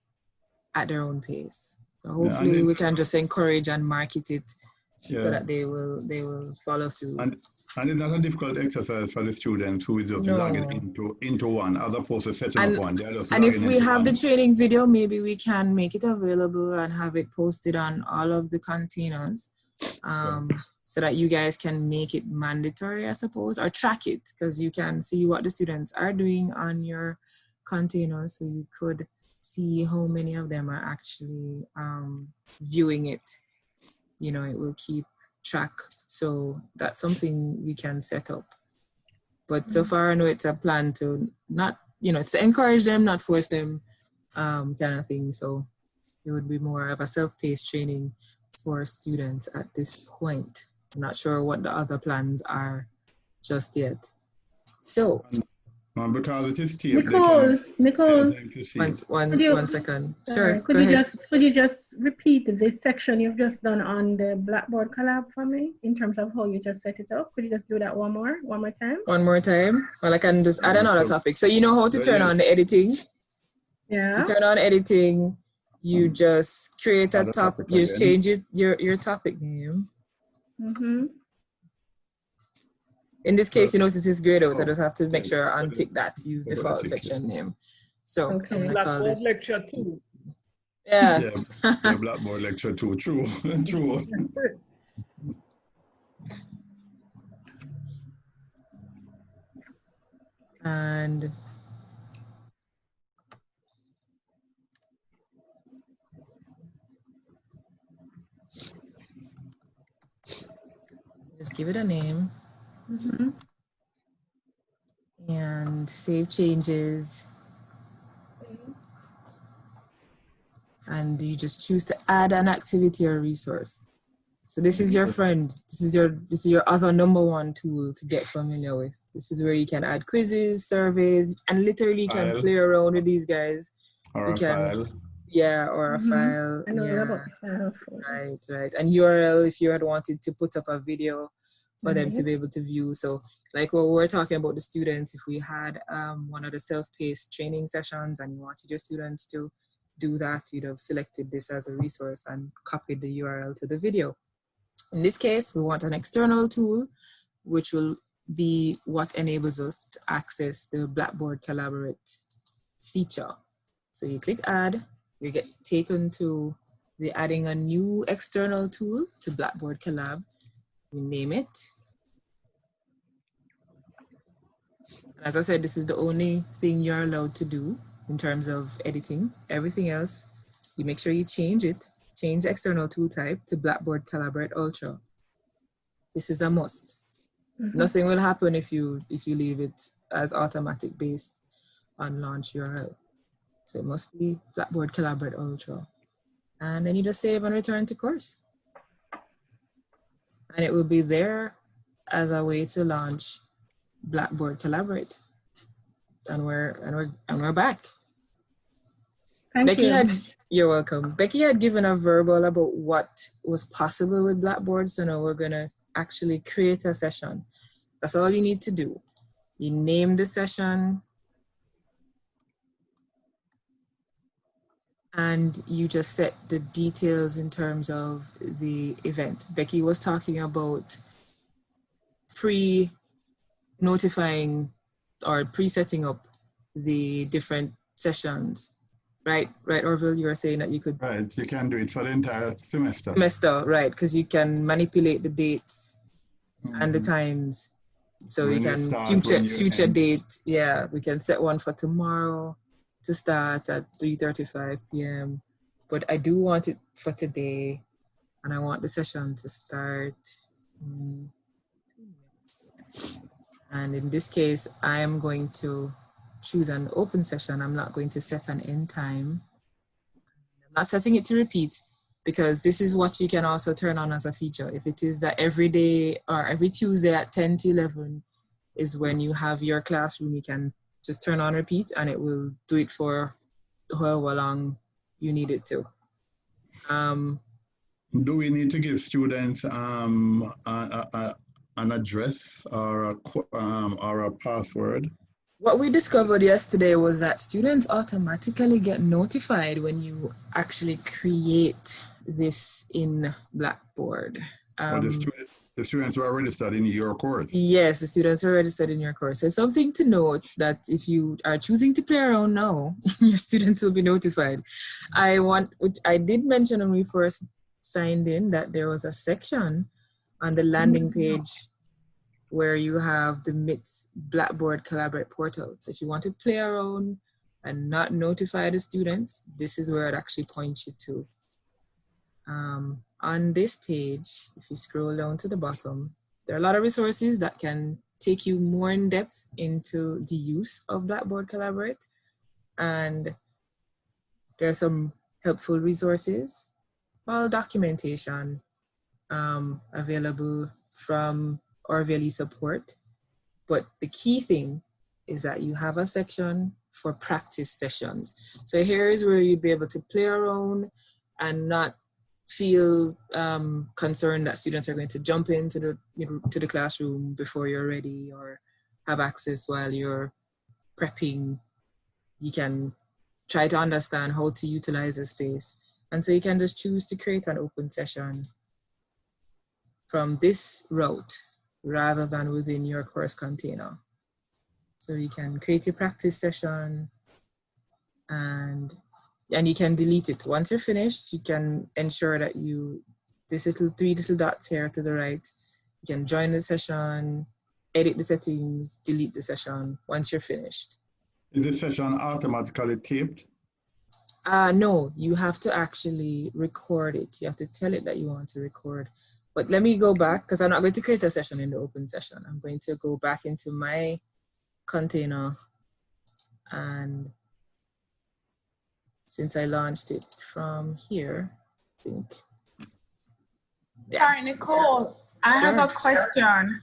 S9: at their own pace. So hopefully we can just encourage and market it so that they will follow through.
S6: And it's not a difficult exercise for the students who is just logging into one as opposed to setting up one.
S9: And if we have the training video, maybe we can make it available and have it posted on all of the containers. So that you guys can make it mandatory, I suppose, or track it, because you can see what the students are doing on your container, so you could see how many of them are actually viewing it. You know, it will keep track. So that's something we can set up. But so far, I know it's a plan to not, it's to encourage them, not force them, kind of thing. So it would be more of a self-paced training for students at this point. I'm not sure what the other plans are just yet. So,
S6: because it is taped,
S3: Nicole,
S9: one second. Sure.
S3: Could you just repeat this section you've just done on the Blackboard collab for me in terms of how you just set it up? Could you just do that one more time?
S9: One more time. Well, I can just add another topic. So you know how to turn on the editing.
S3: Yeah.
S9: To turn on editing, you just create a topic. You just change your topic name. In this case, you notice it's grayed out. I just have to make sure I untick that. Use default section name. So
S2: Blackboard lecture 2.
S9: Yeah.
S6: Blackboard lecture 2. True. True.
S9: And just give it a name. And save changes. And you just choose to add an activity or resource. So this is your friend. This is your other -- tool to get familiar with. This is where you can add quizzes, surveys, and literally can play around with these guys.
S6: Or a file.
S9: Yeah, or a file.
S3: I know about
S9: file. Right. And URL if you had wanted to put up a video for them to be able to view. So like what we're talking about the students, if we had one of the self-paced training sessions and you wanted your students to do that, you'd have selected this as a resource and copied the URL to the video. In this case, we want an external tool, which will be what enables us to access the Blackboard Collaborate feature. So you click add, you get taken to the adding a new external tool to Blackboard Collab. We name it. As I said, this is the only thing you're allowed to do in terms of editing. Everything else, you make sure you change it. Change the external tool type to Blackboard Collaborate Ultra. This is a must. Nothing will happen if you leave it as automatic based on launch URL. So it must be Blackboard Collaborate Ultra. And then you just save and return to course. And it will be there as a way to launch Blackboard Collaborate. And we're back.
S3: Thank you.
S9: You're welcome. Becky had given a verbal about what was possible with Blackboard, so now we're gonna actually create a session. That's all you need to do. You name the session and you just set the details in terms of the event. Becky was talking about pre-notifying or pre-setting up the different sessions. Right, OurVLE, you were saying that you could...
S6: Right, you can do it for the entire semester.
S9: Right, because you can manipulate the dates and the times. So
S6: When
S9: you can future date. Yeah, we can set one for tomorrow to start at 3:35 p.m. But I do want it for today, and I want the session to start in 2 minutes. And in this case, I am going to choose an open session. I'm not going to set an end time. I'm not setting it to repeat, because this is what you can also turn on as a feature. If it is that every day or every Tuesday at 10 to 11 is when you have your classroom, you can just turn on repeat and it will do it for however long you need it to.
S6: Do we need to give students an address or a password?
S9: What we discovered yesterday was that students automatically get notified when you actually create this in Blackboard.
S6: Well, the students were registered in your course.
S9: Yes, the students are registered in your course. So something to note that if you are choosing to play around now, your students will be notified. Which I did mention when we first signed in, that there was a section on the landing page where you have the MITS Blackboard Collaborate portal. So if you want to play around and not notify the students, this is where it actually points you to. On this page, if you scroll down to the bottom, there are a lot of resources that can take you more in depth into the use of Blackboard Collaborate. And there are some helpful resources, well, documentation available from OurVLE support. But the key thing is that you have a section for practice sessions. So here is where you'd be able to play around and not feel concerned that students are going to jump into the classroom before you're ready or have access while you're prepping. You can try to understand how to utilize the space. And so you can just choose to create an open session from this route rather than within your course container. So you can create your practice session and you can delete it. Once you're finished, you can ensure that these three little dots here to the right, you can join the session, edit the settings, delete the session once you're finished.
S6: Is the session automatically taped?
S9: No, you have to actually record it. You have to tell it that you want to record. But let me go back, because I'm not going to create a session in the open session. I'm going to go back into my container, and since I launched it from here, I think.
S13: Yeah. Sorry, Nicole, I have a question.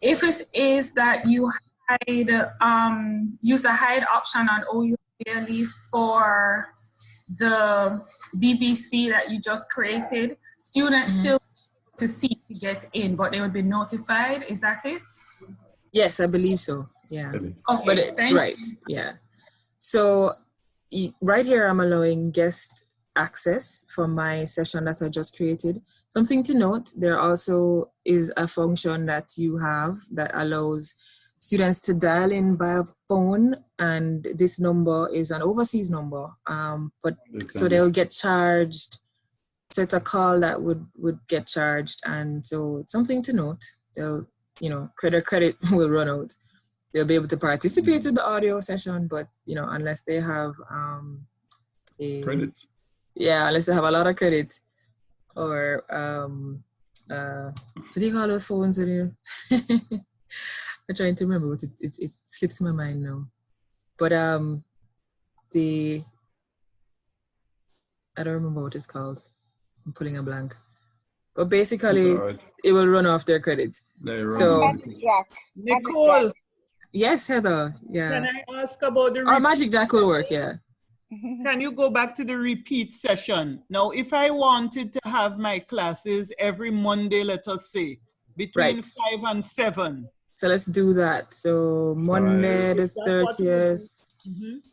S13: If it is that you use the hide option on OurVLE for the BbC that you just created, students still to see to get in, but they would be notified. Is that it?
S9: Yes, I believe so. Yeah.
S13: Okay.
S9: But right. Yeah. So right here, I'm allowing guest access for my session that I just created. Something to note: there also is a function that you have that allows students to dial in by phone, and this number is an overseas number. But so they'll get charged. So it's a call that would get charged, and so it's something to note. They'll, credit will run out. They'll be able to participate in the audio session, but unless they have
S6: credit.
S9: Yeah, unless they have a lot of credit, or what do you call those phones? I'm trying to remember, but it slips my mind now. But I don't remember what it's called. I'm pulling a blank. But basically, it will run off their credit.
S2: Magic Jack. Nicole.
S9: Yes, Heather. Yeah.
S2: Can I ask about the
S9: Magic Jack will work, yeah.
S2: Can you go back to the repeat session? Now, if I wanted to have my classes every Monday, let us say, between 5 and 7.
S9: So let's do that. So Monday the 30th.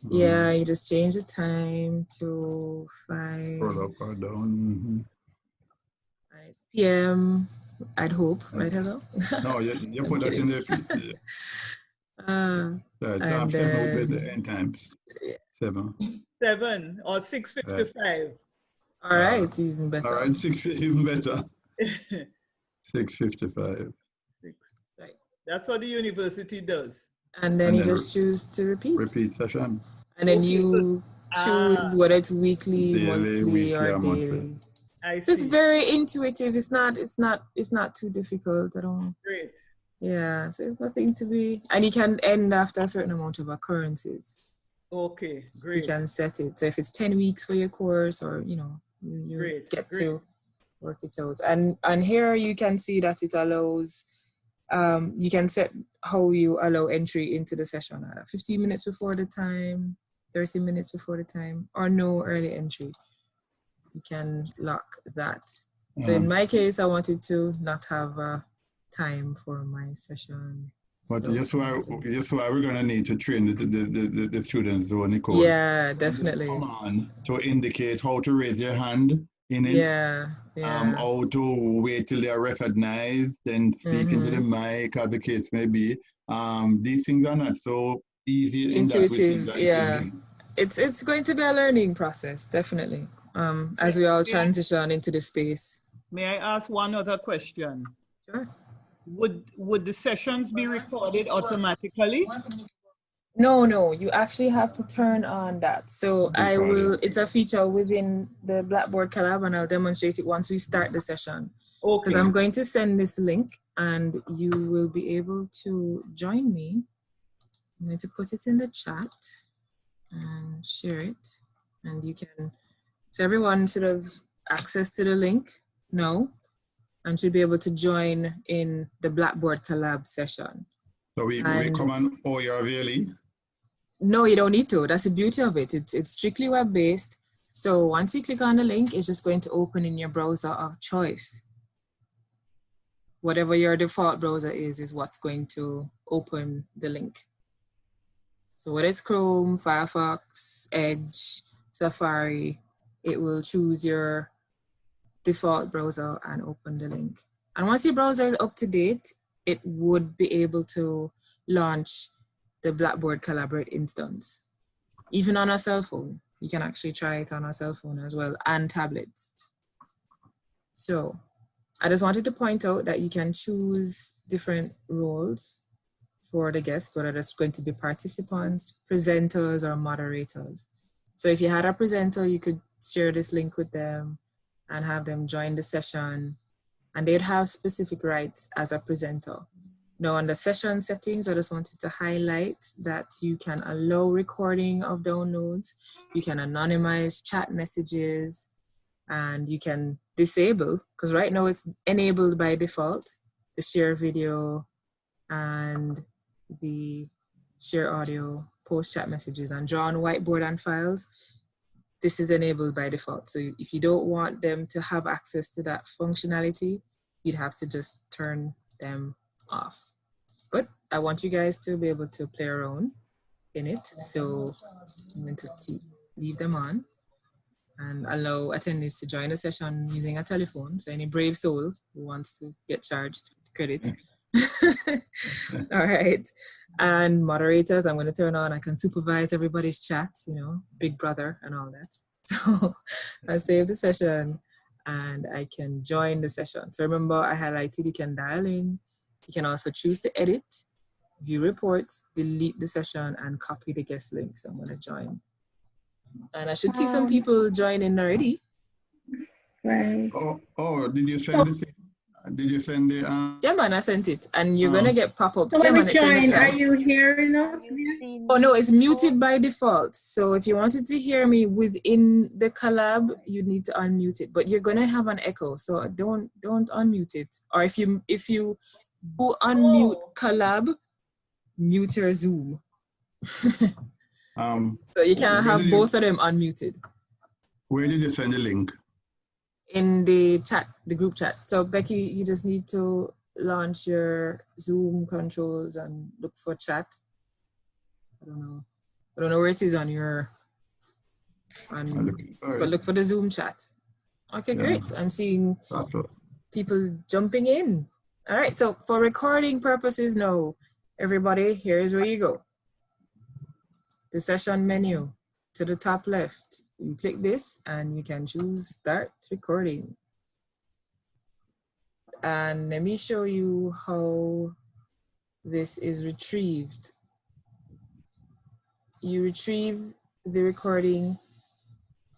S9: Yeah, you just change the time to 5. It's PM, I'd hope, right, Heather?
S6: No, you put that in there. Time 7 will be the end times. 7.
S2: 7 or 6:55.
S9: All right, even better.
S6: All right, 6 even better. 6:55.
S9: Right.
S2: That's what the university does.
S9: And then you just choose to repeat.
S6: Repeat session.
S9: And then you choose whether it's weekly,
S6: daily,
S9: monthly, or daily. So it's very intuitive. It's not too difficult at all.
S2: Great.
S9: Yeah, so it's nothing to be, and you can end after a certain amount of occurrences.
S2: Okay, great.
S9: You can set it. So if it's 10 weeks for your course, or you get to work it out. And here you can see that it allows, you can set how you allow entry into the session, 15 minutes before the time, 30 minutes before the time, or no early entry. You can lock that. So in my case, I wanted to not have a time for my session.
S6: But
S9: so
S6: just why we're gonna need to train the students, though, Nicole.
S9: Yeah, definitely.
S6: Come on, to indicate how to raise your hand in it.
S9: Yeah.
S6: How to wait till they are recognized, then speak into the mic, as the case may be. These things are not so easy.
S9: Intuitive, yeah. It's going to be a learning process, definitely. As we all transition into the space.
S2: May I ask one other question?
S9: Sure.
S2: Would the sessions be recorded automatically?
S9: No, you actually have to turn on that. So it's a feature within the Blackboard Collab, and I'll demonstrate it once we start the session. Okay. Because I'm going to send this link and you will be able to join me. I'm going to put it in the chat and share it. And you can, so everyone should have access to the link now and should be able to join in the Blackboard Collab session.
S6: So we come on OurVLE?
S9: No, you don't need to. That's the beauty of it. It's strictly web-based. So once you click on the link, it's just going to open in your browser of choice. Whatever your default browser is what's going to open the link. So whether it's Chrome, Firefox, Edge, Safari, it will choose your default browser and open the link. And once your browser is up to date, it would be able to launch the Blackboard Collaborate instance. Even on a cell phone, you can actually try it on a cell phone as well, and tablets. So I just wanted to point out that you can choose different roles for the guests, whether it's going to be participants, presenters, or moderators. So if you had a presenter, you could share this link with them and have them join the session, and they'd have specific rights as a presenter. Now, on the session settings, I just wanted to highlight that you can allow recording of downloads, you can anonymize chat messages, and you can disable, because right now it's enabled by default, the share video and the share audio, post chat messages, and draw on whiteboard and files. This is enabled by default. So if you don't want them to have access to that functionality, you'd have to just turn them off. But I want you guys to be able to play around in it. So I'm going to leave them on and allow attendees to join the session using a telephone. So any brave soul who wants to get charged credit. All right. And moderators, I'm going to turn on, I can supervise everybody's chat, Big Brother and all that. So I save the session and I can join the session. So remember, I highlighted you can dial in. You can also choose to edit, view reports, delete the session, and copy the guest link. So I'm going to join. And I should see some people join in already.
S3: Right.
S6: Oh, did you send the thing? Did you send the...
S9: Yeah, man, I sent it. And you're going to get pop-ups.
S3: So when we
S9: join,
S3: are you hearing us?
S9: Oh, no, it's muted by default. So if you wanted to hear me within the collab, you need to unmute it. But you're going to have an echo, so don't unmute it. Or if you do unmute collab, mute your Zoom. So you can have both of them unmuted.
S6: Where did you send the link?
S9: In the chat, the group chat. So Becky, you just need to launch your Zoom controls and look for chat. I don't know where it is on your, but look for the Zoom chat. Okay, great. I'm seeing people jumping in. All right, so for recording purposes now, everybody, here's where you go. The session menu to the top left. You click this and you can choose start recording. And let me show you how this is retrieved. You retrieve the recording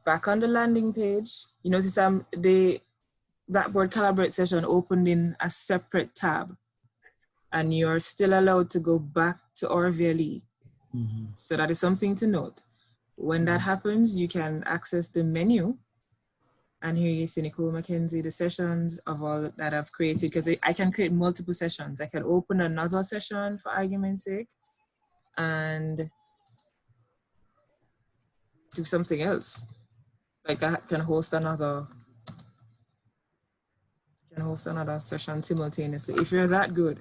S9: back on the landing page. You notice the Blackboard Collaborate session opened in a separate tab. and you're still allowed to go back to OurVLE. So that is something to note. When that happens, you can access the menu, and here you see Nicole McKenzie, the sessions of all that I've created, because I can create multiple sessions. I can open another session for argument's sake and do something else. Like I can host another session simultaneously. If you're that good,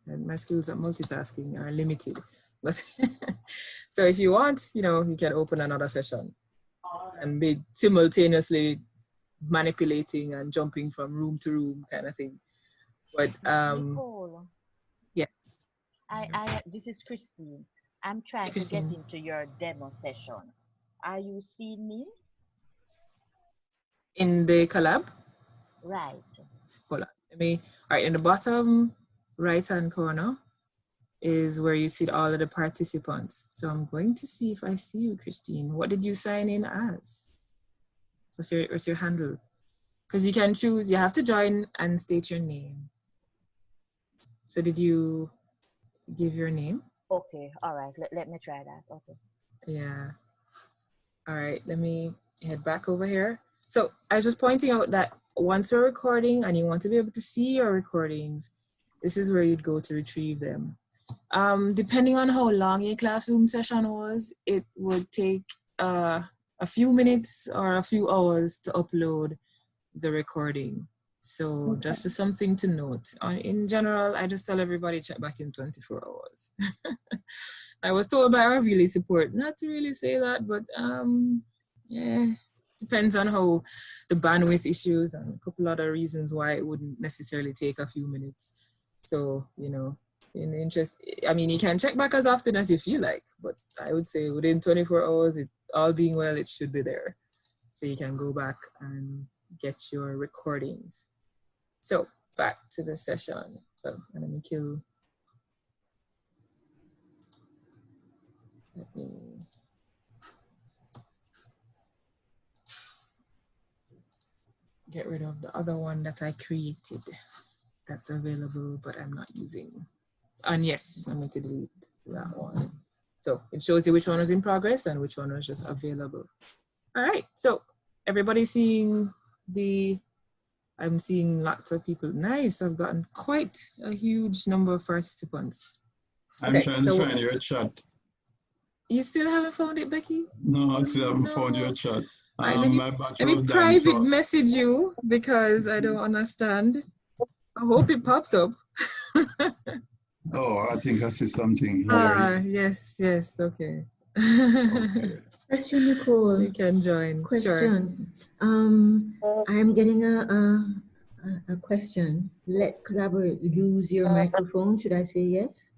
S9: and my skills at multitasking are limited. But so if you want, you know, you can open another session and be simultaneously manipulating and jumping from room to room kind of thing. But
S1: Nicole,
S9: yes.
S1: This is Christine. I'm trying to get into your demo session. Are you seeing me?
S9: In the collab?
S1: Right.
S9: Hold on. All right, in the bottom right-hand corner is where you see all of the participants. So I'm going to see if I see you, Christine. What did you sign in as? What's your handle? Because you can choose, you have to join and state your name. So did you give your name?
S1: Okay, all right, let me try that, okay.
S9: Yeah. All right, let me head back over here. So I was just pointing out that once you're recording and you want to be able to see your recordings, this is where you'd go to retrieve them. Depending on how long your classroom session was, it would take a few minutes or a few hours to upload the recording. So just something to note. In general, I just tell everybody check back in 24 hours. I was told by OurVLE support not to really say that, but yeah, depends on how the bandwidth issues and a couple other reasons why it wouldn't necessarily take a few minutes. So, you know, in the interest, I mean, you can check back as often as you feel like, but I would say within 24 hours, all being well, it should be there. So you can go back and get your recordings. So back to the session. So let me get rid of the other one that I created that's available, but I'm not using. And yes, I'm going to delete that one. So it shows you which one was in progress and which one was just available. All right, so everybody's seeing I'm seeing lots of people. Nice, I've gotten quite a huge number of participants.
S6: I'm trying to find your chat.
S9: You still haven't found it, Becky?
S6: No, I still haven't found your chat.
S9: Right, let me private message you because I don't understand. I hope it pops up.
S6: Oh, I think I see something here.
S9: Yes, okay.
S11: Question, Nicole.
S9: So you can join.
S11: Question.
S9: Sure.
S11: I'm getting a question. Let collaborate use your microphone. Should I say yes?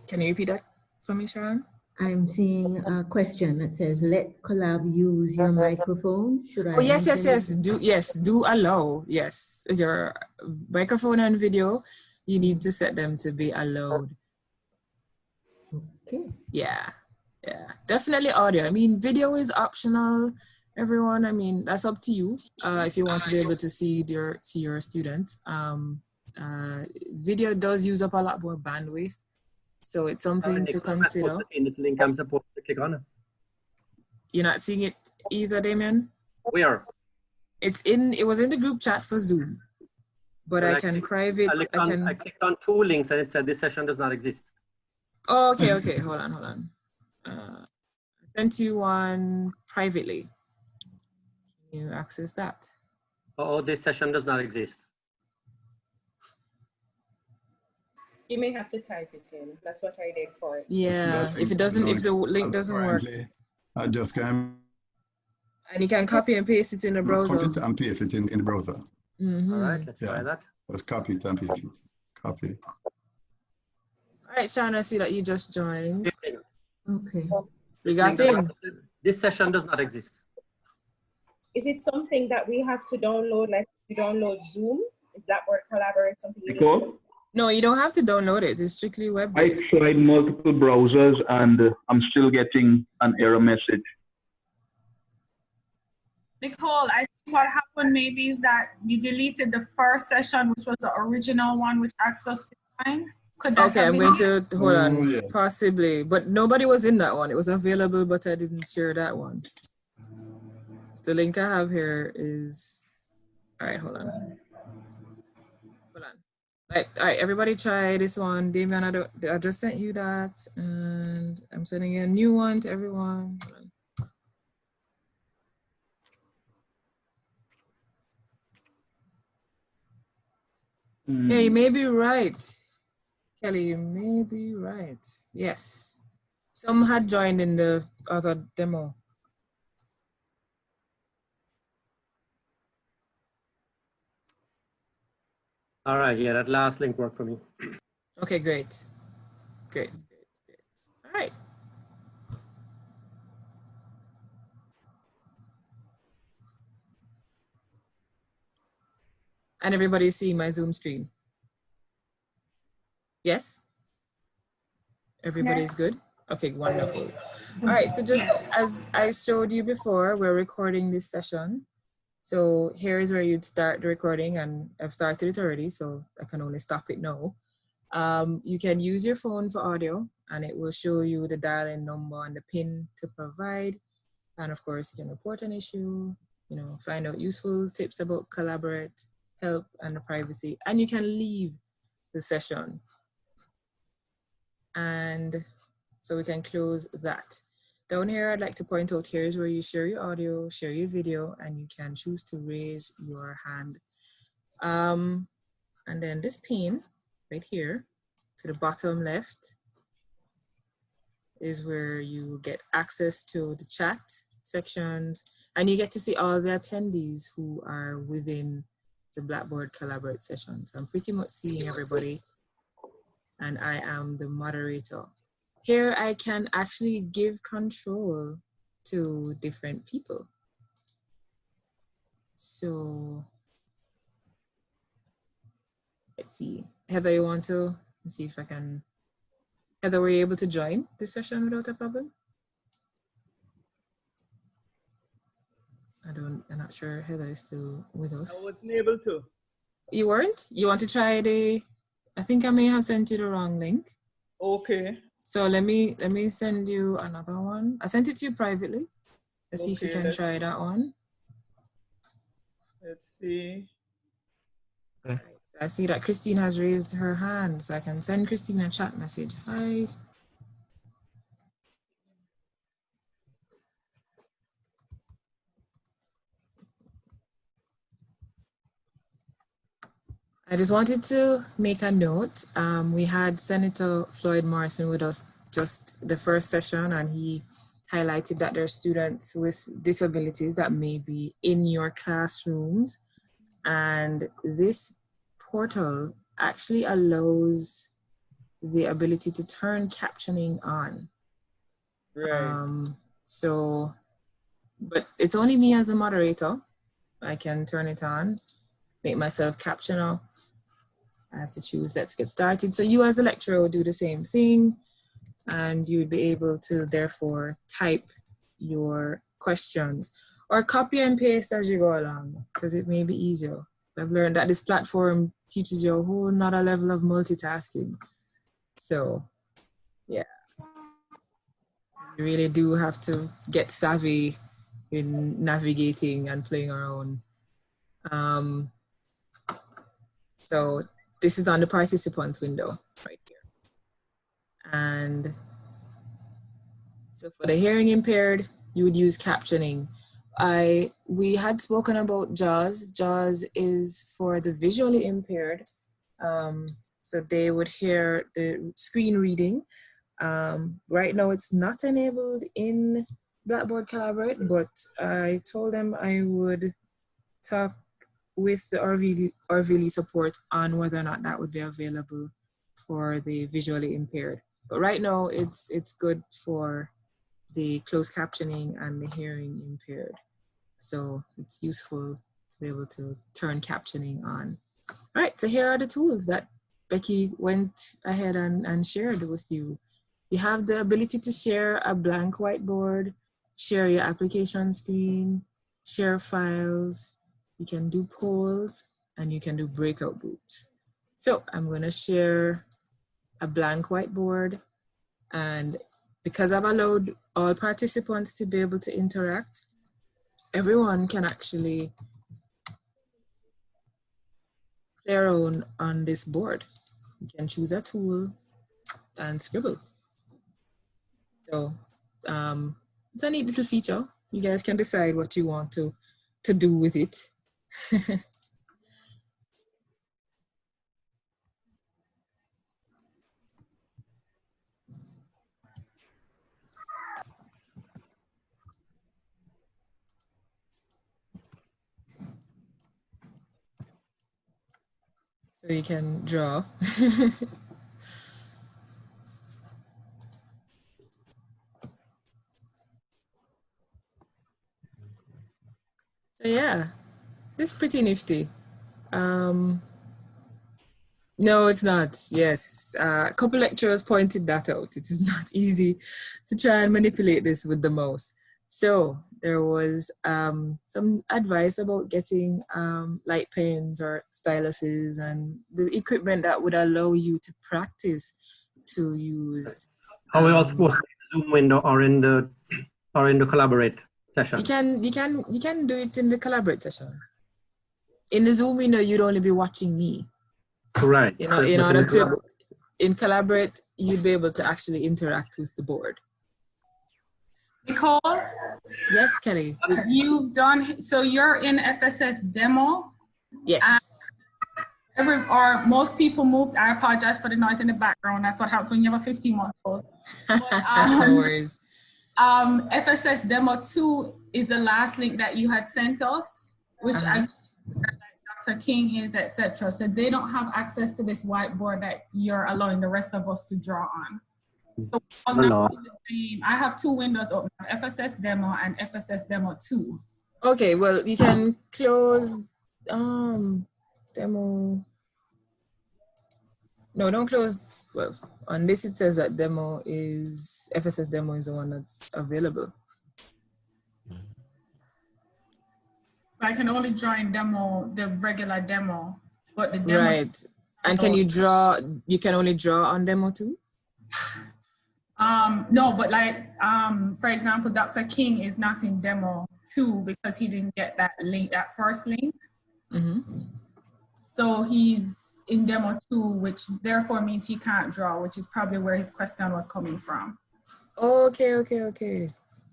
S9: Can you repeat that for me, Sharon?
S11: I'm seeing a question that says, let collab use your microphone. Should I?
S9: Oh, yes. Do allow. Yes. Your microphone and video, you need to set them to be allowed.
S11: Okay.
S9: Yeah. Definitely audio. I mean, video is optional, everyone. I mean, that's up to you if you want to be able to see your students. Video does use up a lot more bandwidth. So it's something to consider.
S12: This link I'm supposed to click on.
S9: You're not seeing it either, Damien?
S12: Where?
S9: It was in the group chat for Zoom. But I can private.
S12: I clicked on 2 links and it said this session does not exist.
S9: Oh, okay. Hold on. I sent you one privately. Can you access that?
S12: Oh, this session does not exist.
S8: You may have to type it in. That's what I did for it.
S9: Yeah, if the link doesn't work.
S6: I just can.
S9: And you can copy and paste it in the browser.
S6: Put it and paste it in the browser.
S9: Mm-hmm.
S12: All right, let's try that.
S6: Just copy it and paste it. Copy.
S9: All right, Sean, I see that you just joined.
S11: Okay.
S9: You got in.
S12: This session does not exist.
S8: Is it something that we have to download, like you download Zoom? Is that where collaborate something you need to?
S9: No, you don't have to download it. It's strictly web-based.
S14: I tried multiple browsers and I'm still getting an error message.
S13: Nicole, I think what happened maybe is that you deleted the first session, which was the original one, which asked us to join. Could that
S9: Okay,
S13: have
S9: I'm
S13: been
S9: going to hold on.
S6: yeah.
S9: Possibly, but nobody was in that one. It was available, but I didn't share that one. The link I have here is, all right, hold on. Hold on. All right, everybody try this one. Damian, I just sent you that, and I'm sending you a new one to everyone. Hold on. Yeah, you may be right. Kelly, you may be right. Yes. Some had joined in the other demo.
S12: All right, yeah, that last link worked for me.
S9: Okay, great. Great. All right. And everybody's seeing my Zoom screen. Yes? Everybody's good? Okay, wonderful. All right, so just as I showed you before, we're recording this session. So here is where you'd start the recording, and I've started it already, so I can only stop it now. You can use your phone for audio, and it will show you the dial-in number and the PIN to provide. And of course, you can report an issue, you know, find out useful tips about collaborate, help, and the privacy, and you can leave the session. And so we can close that. Down here, I'd like to point out here is where you share your audio, share your video, and you can choose to raise your hand. And then this pane right here to the bottom left is where you get access to the chat sections, and you get to see all the attendees who are within the Blackboard Collaborate session. So I'm pretty much seeing everybody, and I am the moderator. Here I can actually give control to different people. So let's see. Heather, you want to let's see if I can. Heather, were you able to join this session without a problem? I'm not sure Heather is still with us.
S2: I wasn't able to.
S9: You weren't? You want to try I think I may have sent you the wrong link.
S2: Okay.
S9: So let me send you another one. I sent it to you privately. Let's see if you can try that one.
S2: Let's see.
S9: Right, so I see that Christine has raised her hand, so I can send Christine a chat message. Hi. I just wanted to make a note. We had Senator Floyd Morrison with us just the first session, and he highlighted that there are students with disabilities that may be in your classrooms. And this portal actually allows the ability to turn captioning on.
S2: Right.
S9: So, but it's only me as the moderator. I can turn it on, make myself captioner. I have to choose let's get started. So you as a lecturer would do the same thing, and you'd be able to therefore type your questions or copy and paste as you go along, because it may be easier. I've learned that this platform teaches you a whole nother level of multitasking. So yeah, you really do have to get savvy in navigating and playing around. So this is on the participants window right here. And so for the hearing impaired, you would use captioning. We had spoken about JAWS. JAWS is for the visually impaired. So they would hear the screen reading. Right now it's not enabled in Blackboard Collaborate, but I told them I would talk with the OurVLE support on whether or not that would be available for the visually impaired. But right now it's good for the closed captioning and the hearing impaired. So it's useful to be able to turn captioning on. All right, so here are the tools that Becky went ahead and shared with you. You have the ability to share a blank whiteboard, share your application screen, share files, you can do polls, and you can do breakout groups. So I'm going to share a blank whiteboard, and because I've allowed all participants to be able to interact, everyone can actually play around on this board. You can choose a tool and scribble. So it's a neat little feature. You guys can decide what you want to do with it. So you can draw. So yeah, it's pretty nifty. No, it's not. Yes, a couple lecturers pointed that out. It is not easy to try and manipulate this with the mouse. So there was some advice about getting light pens or styluses and the equipment that would allow you to practice to use.
S12: How are we all supposed to in the Zoom window or in the collaborate session?
S9: You can do it in the collaborate session. In the Zoom window, you'd only be watching me.
S12: Right.
S9: You know, in order to collaborate, you'd be able to actually interact with the board.
S13: Nicole?
S9: Yes, Kelly.
S13: You've done, so you're in FSS demo?
S9: Yes.
S13: Or most people moved. I apologize for the noise in the background. That's what happens when you have a 15-month-old.
S9: No worries.
S13: FSS demo 2 is the last link that you had sent us, which Dr. King is, etc. So they don't have access to this whiteboard that you're allowing the rest of us to draw on. So I have two windows open, FSS demo and FSS demo 2.
S9: Okay, well, you can close demo. No, don't close. Well, on this it says that FSS demo is the one that's available.
S13: I can only join demo, the regular demo, but the demo.
S9: Right. And can you draw, you can only draw on demo 2?
S13: No, but like, for example, Dr. King is not in demo 2 because he didn't get that link, that first link.
S9: Mm-hmm.
S13: So he's in demo 2, which therefore means he can't draw, which is probably where his question was coming from.
S9: Okay.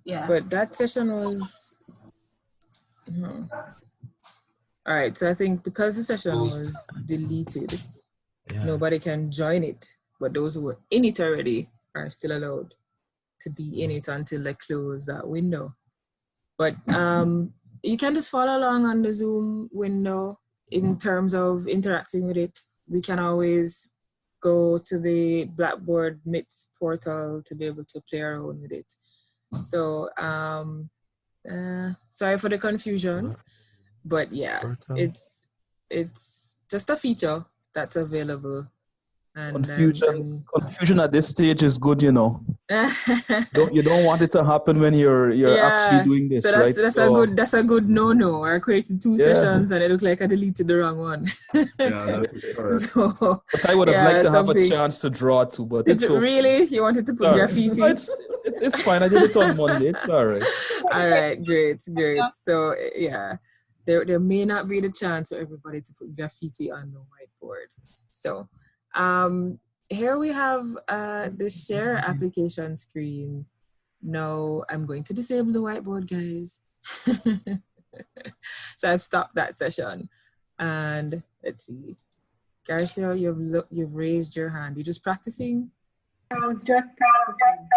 S13: Yeah.
S9: But that session was, all right, so I think because the session was deleted, nobody can join it, but those who were in it already are still allowed to be in it until they close that window. But you can just follow along on the Zoom window in terms of interacting with it. We can always go to the Blackboard MITS portal to be able to play around with it. So sorry for the confusion, but yeah, it's just a feature that's available. And
S15: confusion at this stage is good, you know. You don't want it to happen when you're actually doing this,
S9: so
S15: right?
S9: That's a good no. I created 2 sessions and it looked like I deleted the wrong one.
S15: That's correct. But I would have liked to have a chance to draw too, but it's okay.
S9: Really? You wanted to put graffiti?
S15: It's fine. I did it on Monday. It's all right.
S9: All right, great. So yeah, there may not be the chance for everybody to put graffiti on the whiteboard. So here we have the share application screen. Now I'm going to disable the whiteboard, guys. So I've stopped that session, and let's see. Garcia, you've raised your hand. You're just practicing?
S3: I was just practicing.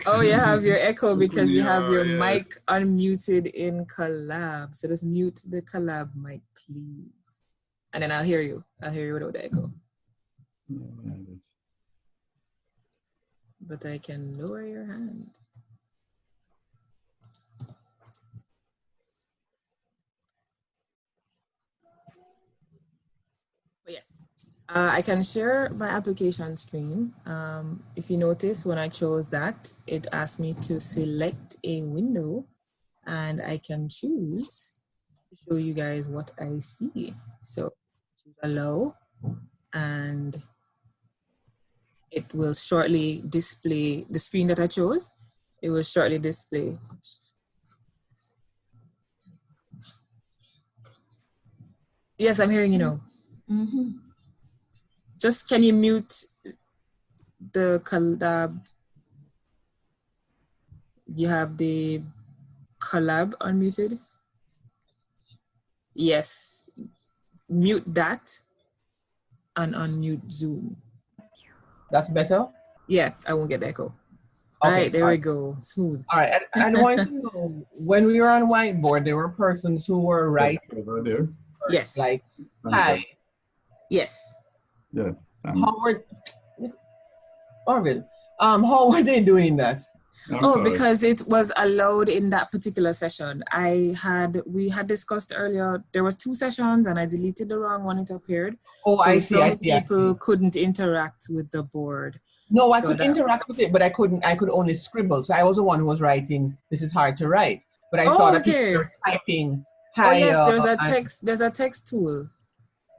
S9: Oh, you have your echo because you have your mic unmuted in Collab. So just mute the Collab mic, please. And then I'll hear you. I'll hear you without the echo. But I can lower your hand. But yes, I can share my application screen. If you notice, when I chose that, it asked me to select a window and I can choose to show you guys what I see. So choose allow, and it will shortly display the screen that I chose. It will shortly display. Yes, I'm hearing you now. Just can you mute the collab? You have the collab unmuted? Yes. Mute that and unmute Zoom.
S16: That's better?
S9: Yeah, I won't get the echo.
S16: Okay,
S9: Right, there we go. Smooth.
S16: All right, and I wanted to know, when we were on whiteboard, there were persons who were writing.
S6: Over there.
S9: Yes.
S16: Like, hi.
S9: Yes.
S6: Yeah.
S16: How were, OurVLE, how were they doing that?
S9: Because it was allowed in that particular session. We had discussed earlier, there was 2 sessions and I deleted the wrong one, it appeared.
S16: Oh,
S9: so
S16: I see.
S9: Some people couldn't interact with the board.
S16: No, I could interact with it, but I could only scribble. So I was the one who was writing, this is hard to write. But I saw that people were typing.
S9: Oh yes, there's a text tool.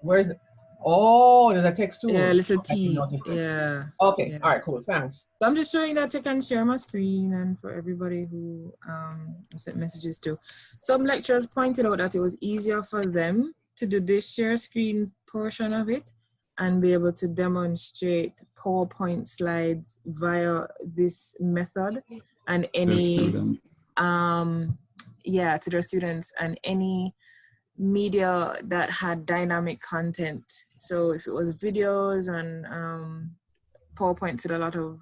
S16: Where's it? Oh, there's a text tool.
S9: Yeah, little T. Yeah.
S16: Okay,
S9: yeah.
S16: All right, cool, thanks.
S9: So I'm just showing that I can share my screen, and for everybody who I sent messages to. Some lecturers pointed out that it was easier for them to do this share screen portion of it and be able to demonstrate PowerPoint slides via this method, and any to their students, and any media that had dynamic content. So if it was videos and PowerPoint had a lot of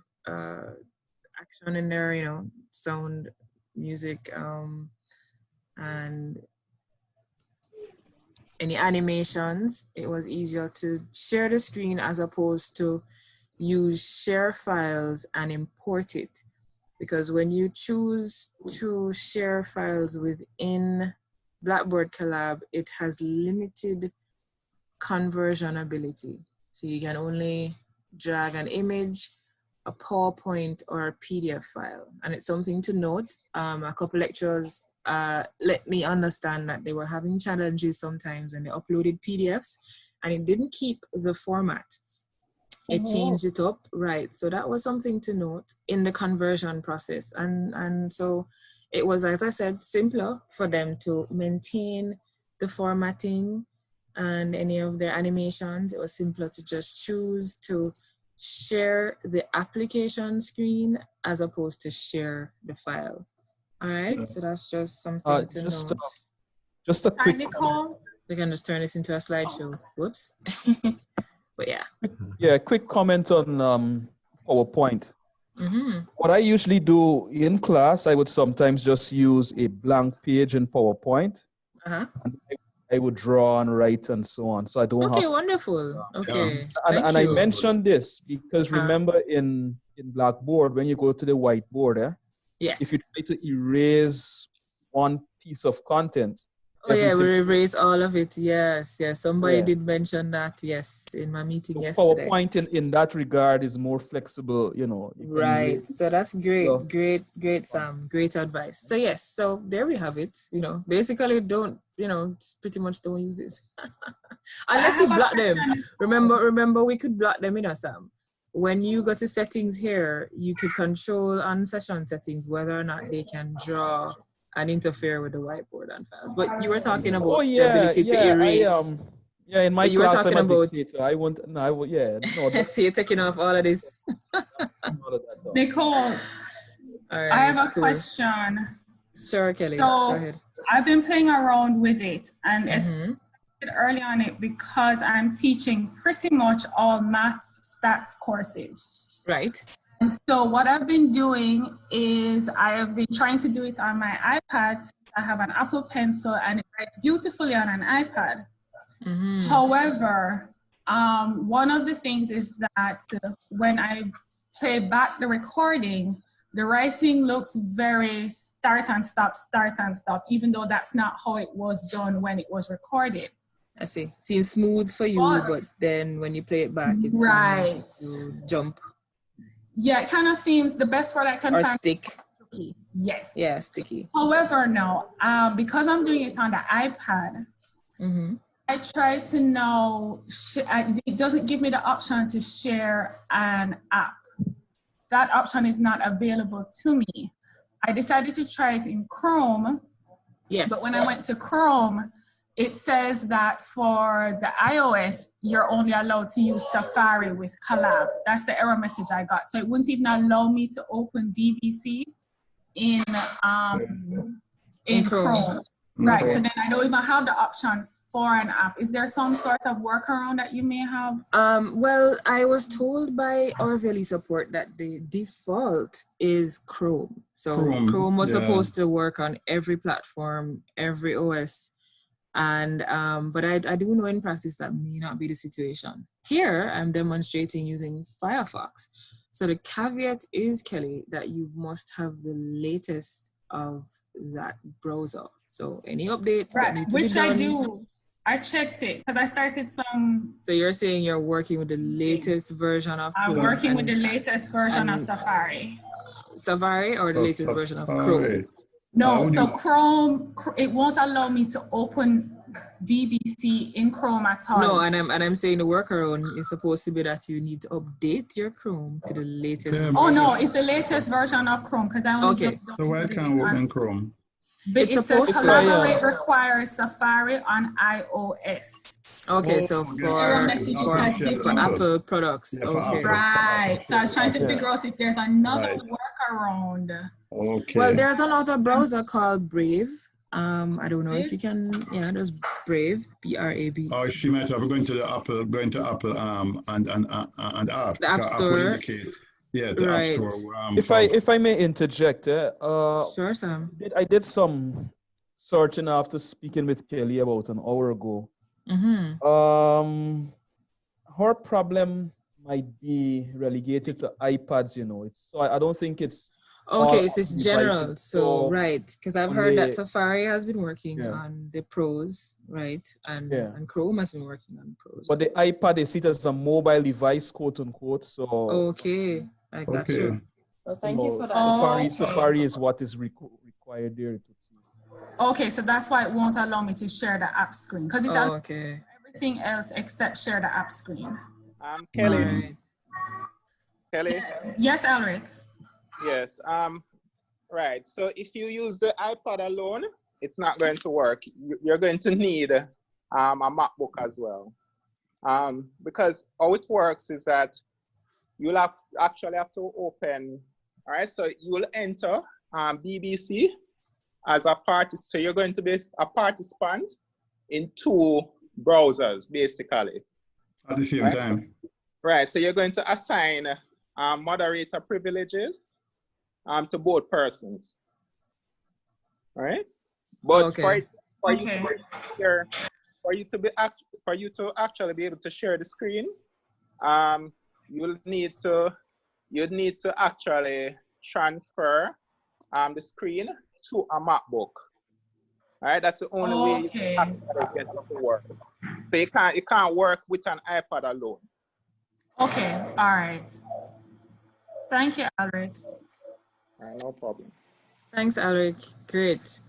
S9: action in there, you know, sound, music, and any animations, it was easier to share the screen as opposed to use share files and import it. Because when you choose to share files within Blackboard Collab, it has limited conversion ability. So you can only drag an image, a PowerPoint, or a PDF file. And it's something to note. A couple lecturers let me understand that they were having challenges sometimes when they uploaded PDFs and it didn't keep the format. It changed it up, right? So that was something to note in the conversion process. And so it was, as I said, simpler for them to maintain the formatting and any of their animations. It was simpler to just choose to share the application screen as opposed to share the file. All right, so that's just something to note.
S15: Just a quick
S13: comment.
S9: We can just turn this into a slideshow. Whoops. But yeah.
S15: Yeah, quick comment on PowerPoint. What I usually do in class, I would sometimes just use a blank page in PowerPoint. And I would draw and write and so on. So I don't have.
S9: Okay, wonderful. Okay.
S15: And I mentioned this because remember in Blackboard, when you go to the whiteboard,
S9: yes,
S15: if you try to erase one piece of content.
S9: Oh yeah, we erase all of it. Yes, yes. Somebody did mention that. Yes, in my meeting yesterday.
S15: PowerPoint in that regard is more flexible, you know.
S9: Right. So that's great, great, Sam. Great advice. So yes, so there we have it. You know, basically don't, you know, pretty much don't use this unless you block them. Remember, we could block them, you know, Sam. When you go to settings here, you could control on session settings whether or not they can draw and interfere with the whiteboard and files. But you were talking about the ability to erase.
S15: In my
S9: you
S15: class,
S9: were talking
S15: I'm a
S9: about
S15: dictator. I want, no, I would, no.
S9: So you're taking off all of this.
S13: Nicole, I have a question.
S9: Sure, Kelly.
S13: So
S9: go ahead.
S13: I've been playing around with it, and especially early on it because I'm teaching pretty much all math stats courses.
S9: Right.
S13: And so what I've been doing is I have been trying to do it on my iPad. I have an Apple Pencil and it writes beautifully on an iPad. However, one of the things is that when I play back the recording, the writing looks very start and stop, even though that's not how it was done when it was recorded.
S9: I see. Seems smooth for you, but then when you play it back, it seems to jump.
S13: Yeah, it kind of seems, the best word I can
S9: or
S13: find
S9: stick.
S13: Yes.
S9: Yeah, sticky.
S13: However, no, because I'm doing it on the iPad, I try to know, it doesn't give me the option to share an app. That option is not available to me. I decided to try it in Chrome.
S9: Yes.
S13: But when I went to Chrome, it says that for the iOS, you're only allowed to use Safari with Collab. That's the error message I got. So it wouldn't even allow me to open BbC in Chrome. Right. So then I don't even have the option for an app. Is there some sort of workaround that you may have?
S9: Well, I was told by OurVLE support that the default is Chrome. So Chrome was supposed to work on every platform, every OS. And but I do know in practice that may not be the situation. Here, I'm demonstrating using Firefox. So the caveat is, Kelly, that you must have the latest of that browser. So any updates that need to be done.
S13: Which I do. I checked it because I started some.
S9: So you're saying you're working with the latest version of Chrome?
S13: I'm working with the latest version of Safari.
S9: Safari or the latest version of Chrome?
S13: No, so Chrome, it won't allow me to open BbC in Chrome at all.
S9: No, and I'm saying the workaround is supposed to be that you need to update your Chrome to the latest.
S13: Oh no, it's the latest version of Chrome because I only just
S6: So why can't work in Chrome?
S13: But it's supposed to collaborate requires Safari on iOS.
S9: Okay, so for Apple products. Okay.
S13: Right. So I was trying to figure out if there's another workaround.
S6: Okay.
S9: Well, there's another browser called Brave. I don't know if you can. Yeah, there's Brave, B-R-A-V.
S6: Oh, she might have going to Apple and app.
S9: The App Store.
S6: Yeah, the
S9: right.
S6: App Store.
S15: If I may interject,
S9: sure, Sam.
S15: I did some searching after speaking with Kelly about an hour ago. Her problem might be relegated to iPads. You know, so I don't think it's.
S9: Okay, it's general. So right, because I've heard that Safari has been working on the pros, right, and Chrome has been working on pros.
S15: But the iPad is it as a mobile device, quote unquote. So
S9: okay, I got you.
S8: Well, thank you for that.
S15: Safari is what is required there to see.
S13: Okay, so that's why it won't allow me to share the app screen because it does everything else except share the app screen.
S17: Kelly.
S13: Right.
S17: Kelly.
S13: Yes, Alric.
S17: Yes. Right. So if you use the iPad alone, it's not going to work. You're going to need a MacBook as well. Because how it works is that you'll actually have to open. All right. So you will enter BbC as a participant. So you're going to be a participant in two browsers, basically.
S6: At the same time.
S17: Right. So you're going to assign moderator privileges to both persons. All right. But for you to actually be able to share the screen, you'd need to actually transfer the screen to a MacBook. All right, that's the only way you can actually get it to work. So you can't work with an iPad alone.
S13: Okay, all right. Thank you, Alric.
S17: No problem.
S9: Thanks, Alric. Great.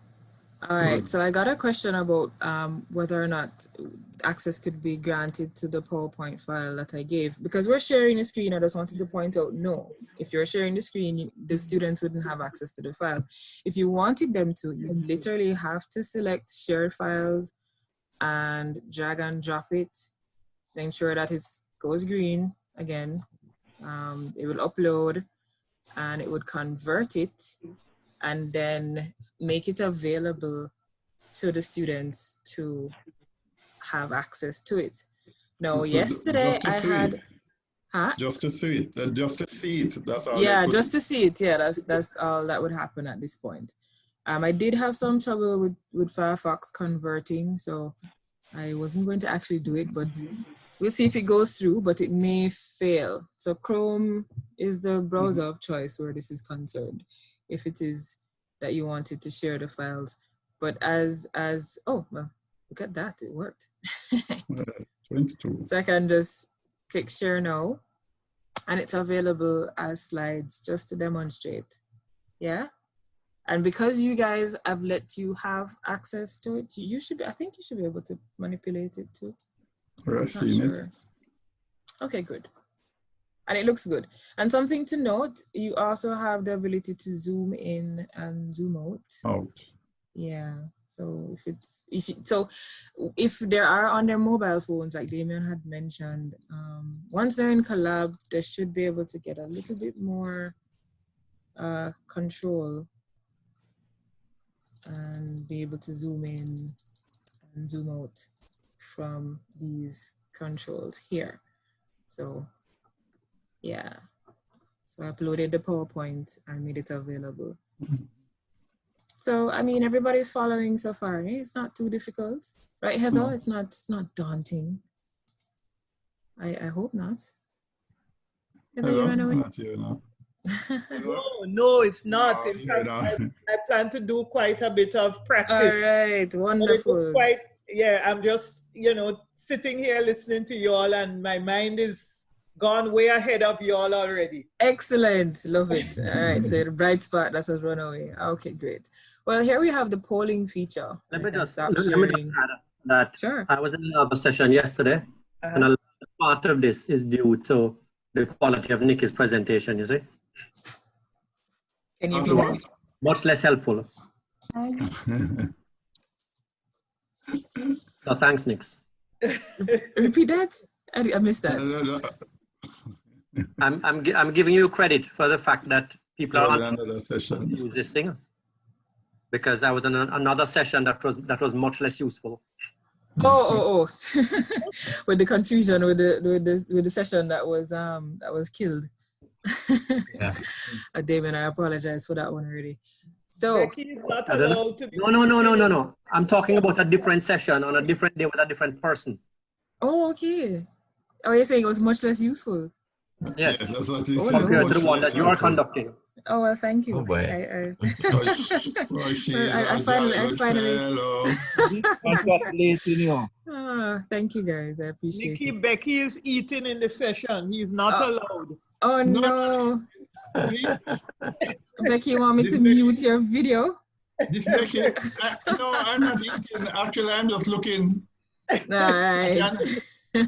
S9: All right, so I got a question about whether or not access could be granted to the PowerPoint file that I gave. Because we're sharing the screen, I just wanted to point out, no. If you're sharing the screen, the students wouldn't have access to the file. If you wanted them to, you literally have to select shared files and drag and drop it. Ensure that it goes green again. It will upload and it would convert it and then make it available to the students to have access to it. Now, yesterday I had,
S6: Just to see it. Just to see it. That's all.
S9: Yeah, just to see it. Yeah, that's all that would happen at this point. I did have some trouble with Firefox converting, so I wasn't going to actually do it, but we'll see if it goes through, but it may fail. So Chrome is the browser of choice where this is concerned, if it is that you wanted to share the files. But oh, well, look at that, it worked.
S6: 22.
S9: So I can just click share now, and it's available as slides just to demonstrate. Yeah? And because you guys have let you have access to it, you should be, I think you should be able to manipulate it too.
S6: Right,
S9: Not sure. Okay, good. And it looks good. And something to note, you also have the ability to zoom in and zoom out. Yeah. So if there are on their mobile phones, like Damien had mentioned, once they're in collab, they should be able to get a little bit more control and be able to zoom in and zoom out from these controls here. So yeah, so I uploaded the PowerPoint and made it available. So I mean, everybody's following so far. Eh? It's not too difficult, right, Heather? No. It's not daunting. I hope not. Heather, you ran away?
S6: Not here, no.
S2: No, it's not. In fact, I plan to do quite a bit of practice.
S9: All right, wonderful.
S2: I'm just, sitting here listening to you all, and my mind is gone way ahead of you all already.
S9: Excellent, love it. All right, so the bright spot that says run away. Okay, great. Well, here we have the polling feature.
S12: Let me just add that
S9: sure.
S12: I was in another session yesterday, and a part of this is due to the quality of Nikki's presentation, you see.
S9: Can you do that?
S12: Much less helpful. So thanks, Nix.
S9: Repeat that? I missed that.
S12: I'm giving you credit for the fact that people are on use this thing, because I was in another session that was much less useful.
S9: Oh. With the confusion with the session that was killed.
S12: Yeah.
S9: Damon, I apologize for that one already. So
S2: Becky is not allowed to be.
S12: No. I'm talking about a different session on a different day with a different person.
S9: Oh, okay. Oh, you're saying it was much less useful?
S12: Yes.
S6: That's what he said.
S12: Compared to the one that you are conducting.
S9: Oh, well, thank you.
S12: Oh, boy.
S9: I finally. Oh, thank you guys. I appreciate it.
S2: Becky is eating in the session. He's not allowed.
S9: Oh, no. Becky, you want me to mute your video?
S6: This Becky, no, I'm not eating. Actually, I'm just looking.
S9: All right. All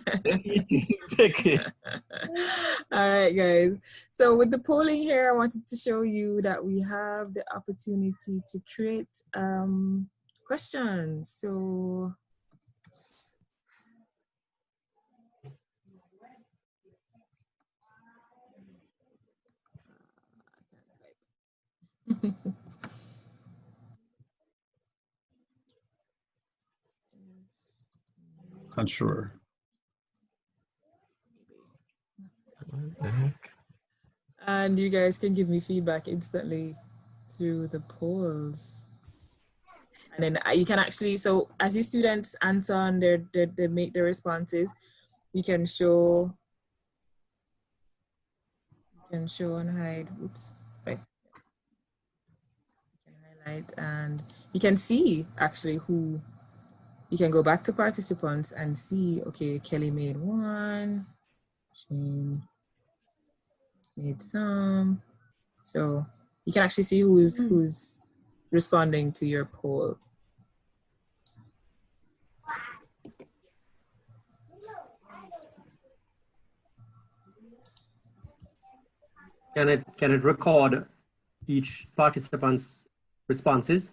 S9: right, guys. So with the polling here, I wanted to show you that we have the opportunity to create questions. So
S6: Not sure.
S9: and you guys can give me feedback instantly through the polls. And then you can actually, so as your students answer and they make their responses, we can show and hide. Oops, right. You can highlight and you can see actually who. You can go back to participants and see, okay, Kelly made one, Shane made some. So you can actually see who's responding to your poll.
S12: Can it record each participant's responses?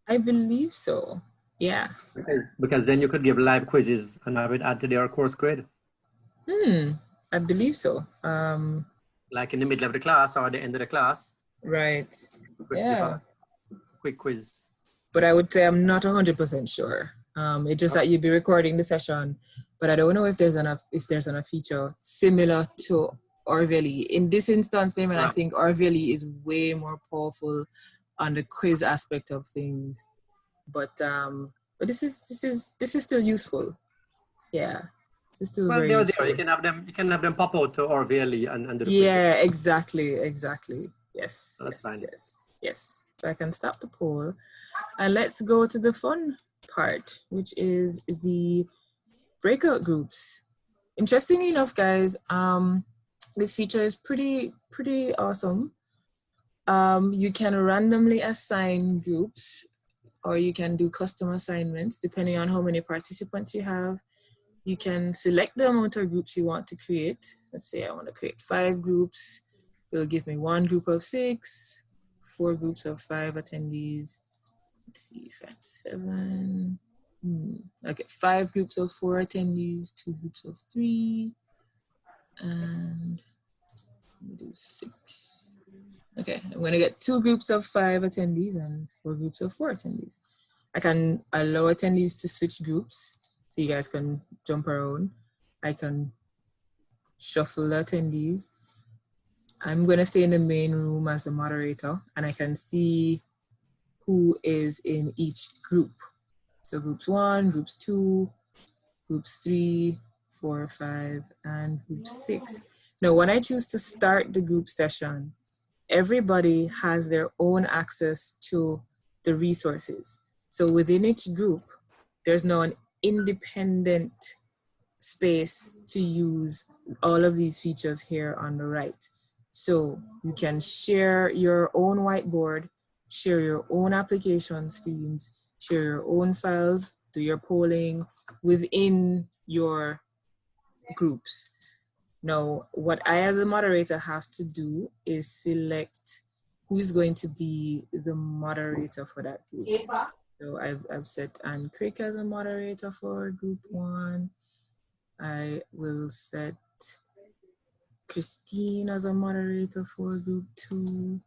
S9: I believe so. Yeah.
S12: Because then you could give live quizzes and have it add to their course grade.
S9: I believe so.
S12: Like in the middle of the class or the end of the class.
S9: Right. Yeah.
S12: Quick quiz.
S9: But I would say I'm not 100% sure. It's just that you'd be recording the session, but I don't know if there's enough feature similar to OurVLE. In this instance, Damon, I think OurVLE is way more powerful on the quiz aspect of things. But this is still useful. Yeah. It's still very useful.
S12: You can have them pop out to OurVLE and do the
S9: yeah, exactly. Yes.
S12: So that's fine.
S9: Yes. So I can stop the poll. And let's go to the fun part, which is the breakout groups. Interestingly enough, guys, this feature is pretty awesome. You can randomly assign groups, or you can do custom assignments depending on how many participants you have. You can select the amount of groups you want to create. Let's say I want to create 5 groups. It'll give me 1 group of 6, 4 groups of 5 attendees. Let's see if I have 7. I get 5 groups of 4 attendees, 2 groups of 3, and let me do 6. Okay, I'm gonna get 2 groups of 5 attendees and 4 groups of 4 attendees. I can allow attendees to switch groups so you guys can jump around. I can shuffle the attendees. I'm gonna stay in the main room as the moderator, and I can see who is in each group. So groups 1, groups 2, groups 3, 4, 5, and group 6. Now, when I choose to start the group session, everybody has their own access to the resources. So within each group, there's now an independent space to use all of these features here on the right. So you can share your own whiteboard, share your own application screens, share your own files, do your polling within your groups. Now, what I as a moderator have to do is select who's going to be the moderator for that group. So I've set Ann Crick as a moderator for group 1. I will set Christine as a moderator for group 2.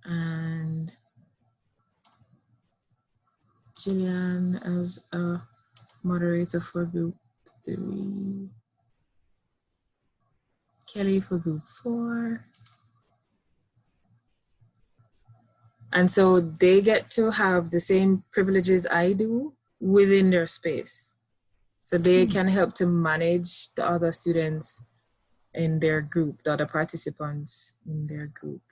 S9: And Jillian as a moderator for group 3. Kelly for group 4. And so they get to have the same privileges I do within their space. So they can help to manage the other students in their group, the other participants in their group.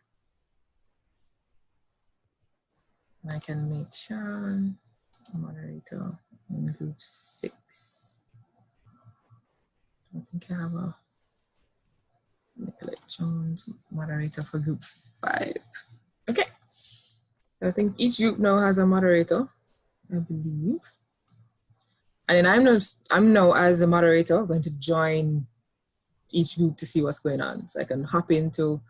S9: And I can make Sharon a moderator in group 6. I think I have a Nicolette Jones moderator for group 5. Okay. I think each group now has a moderator, I believe. And then I'm now as a moderator going to join each group to see what's going on. So I can hop into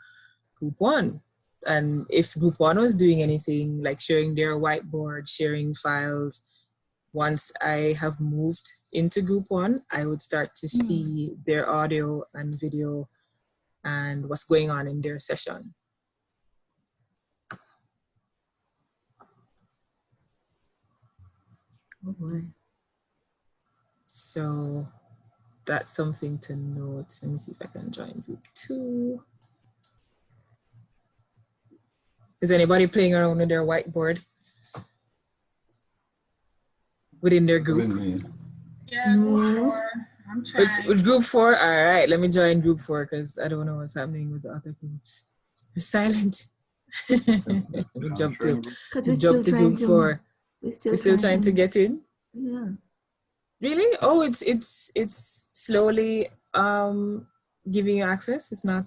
S9: group 1. And if group 1 was doing anything like sharing their whiteboard, sharing files, once I have moved into group 1, I would start to see their audio and video and what's going on in their session. Oh boy. So that's something to note. Let me see if I can join group 2. Is anybody playing around with their whiteboard within their group?
S13: Yeah, group 4. I'm trying.
S9: Which group 4? All right, let me join group 4 because I don't know what's happening with the other groups. We're silent. we jump to group 4. We're still trying to get in.
S11: Yeah.
S9: Really? Oh, it's slowly giving you access. It's not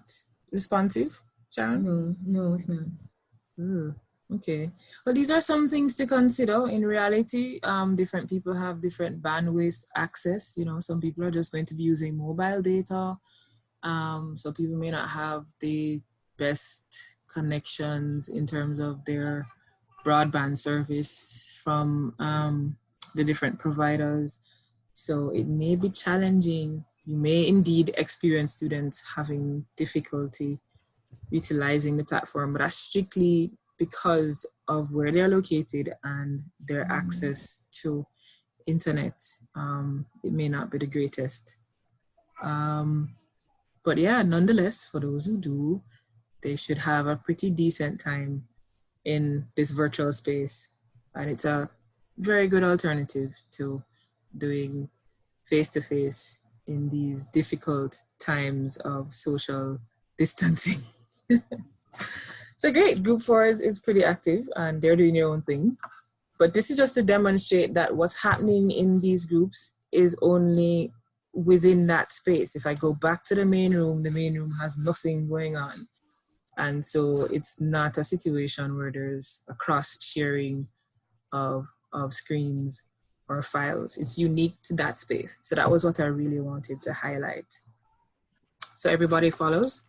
S9: responsive, Sharon?
S11: No, it's not.
S9: Okay. Well, these are some things to consider. In reality, different people have different bandwidth access. You know, some people are just going to be using mobile data. So people may not have the best connections in terms of their broadband service from the different providers. So it may be challenging. You may indeed experience students having difficulty utilizing the platform, but that's strictly because of where they're located and their access to internet. It may not be the greatest. But yeah, nonetheless, for those who do, they should have a pretty decent time in this virtual space. And it's a very good alternative to doing face-to-face in these difficult times of social distancing. So great, group 4 is pretty active and they're doing their own thing. But this is just to demonstrate that what's happening in these groups is only within that space. If I go back to the main room has nothing going on. And so it's not a situation where there's a cross sharing of screens or files. It's unique to that space. So that was what I really wanted to highlight. So everybody follows?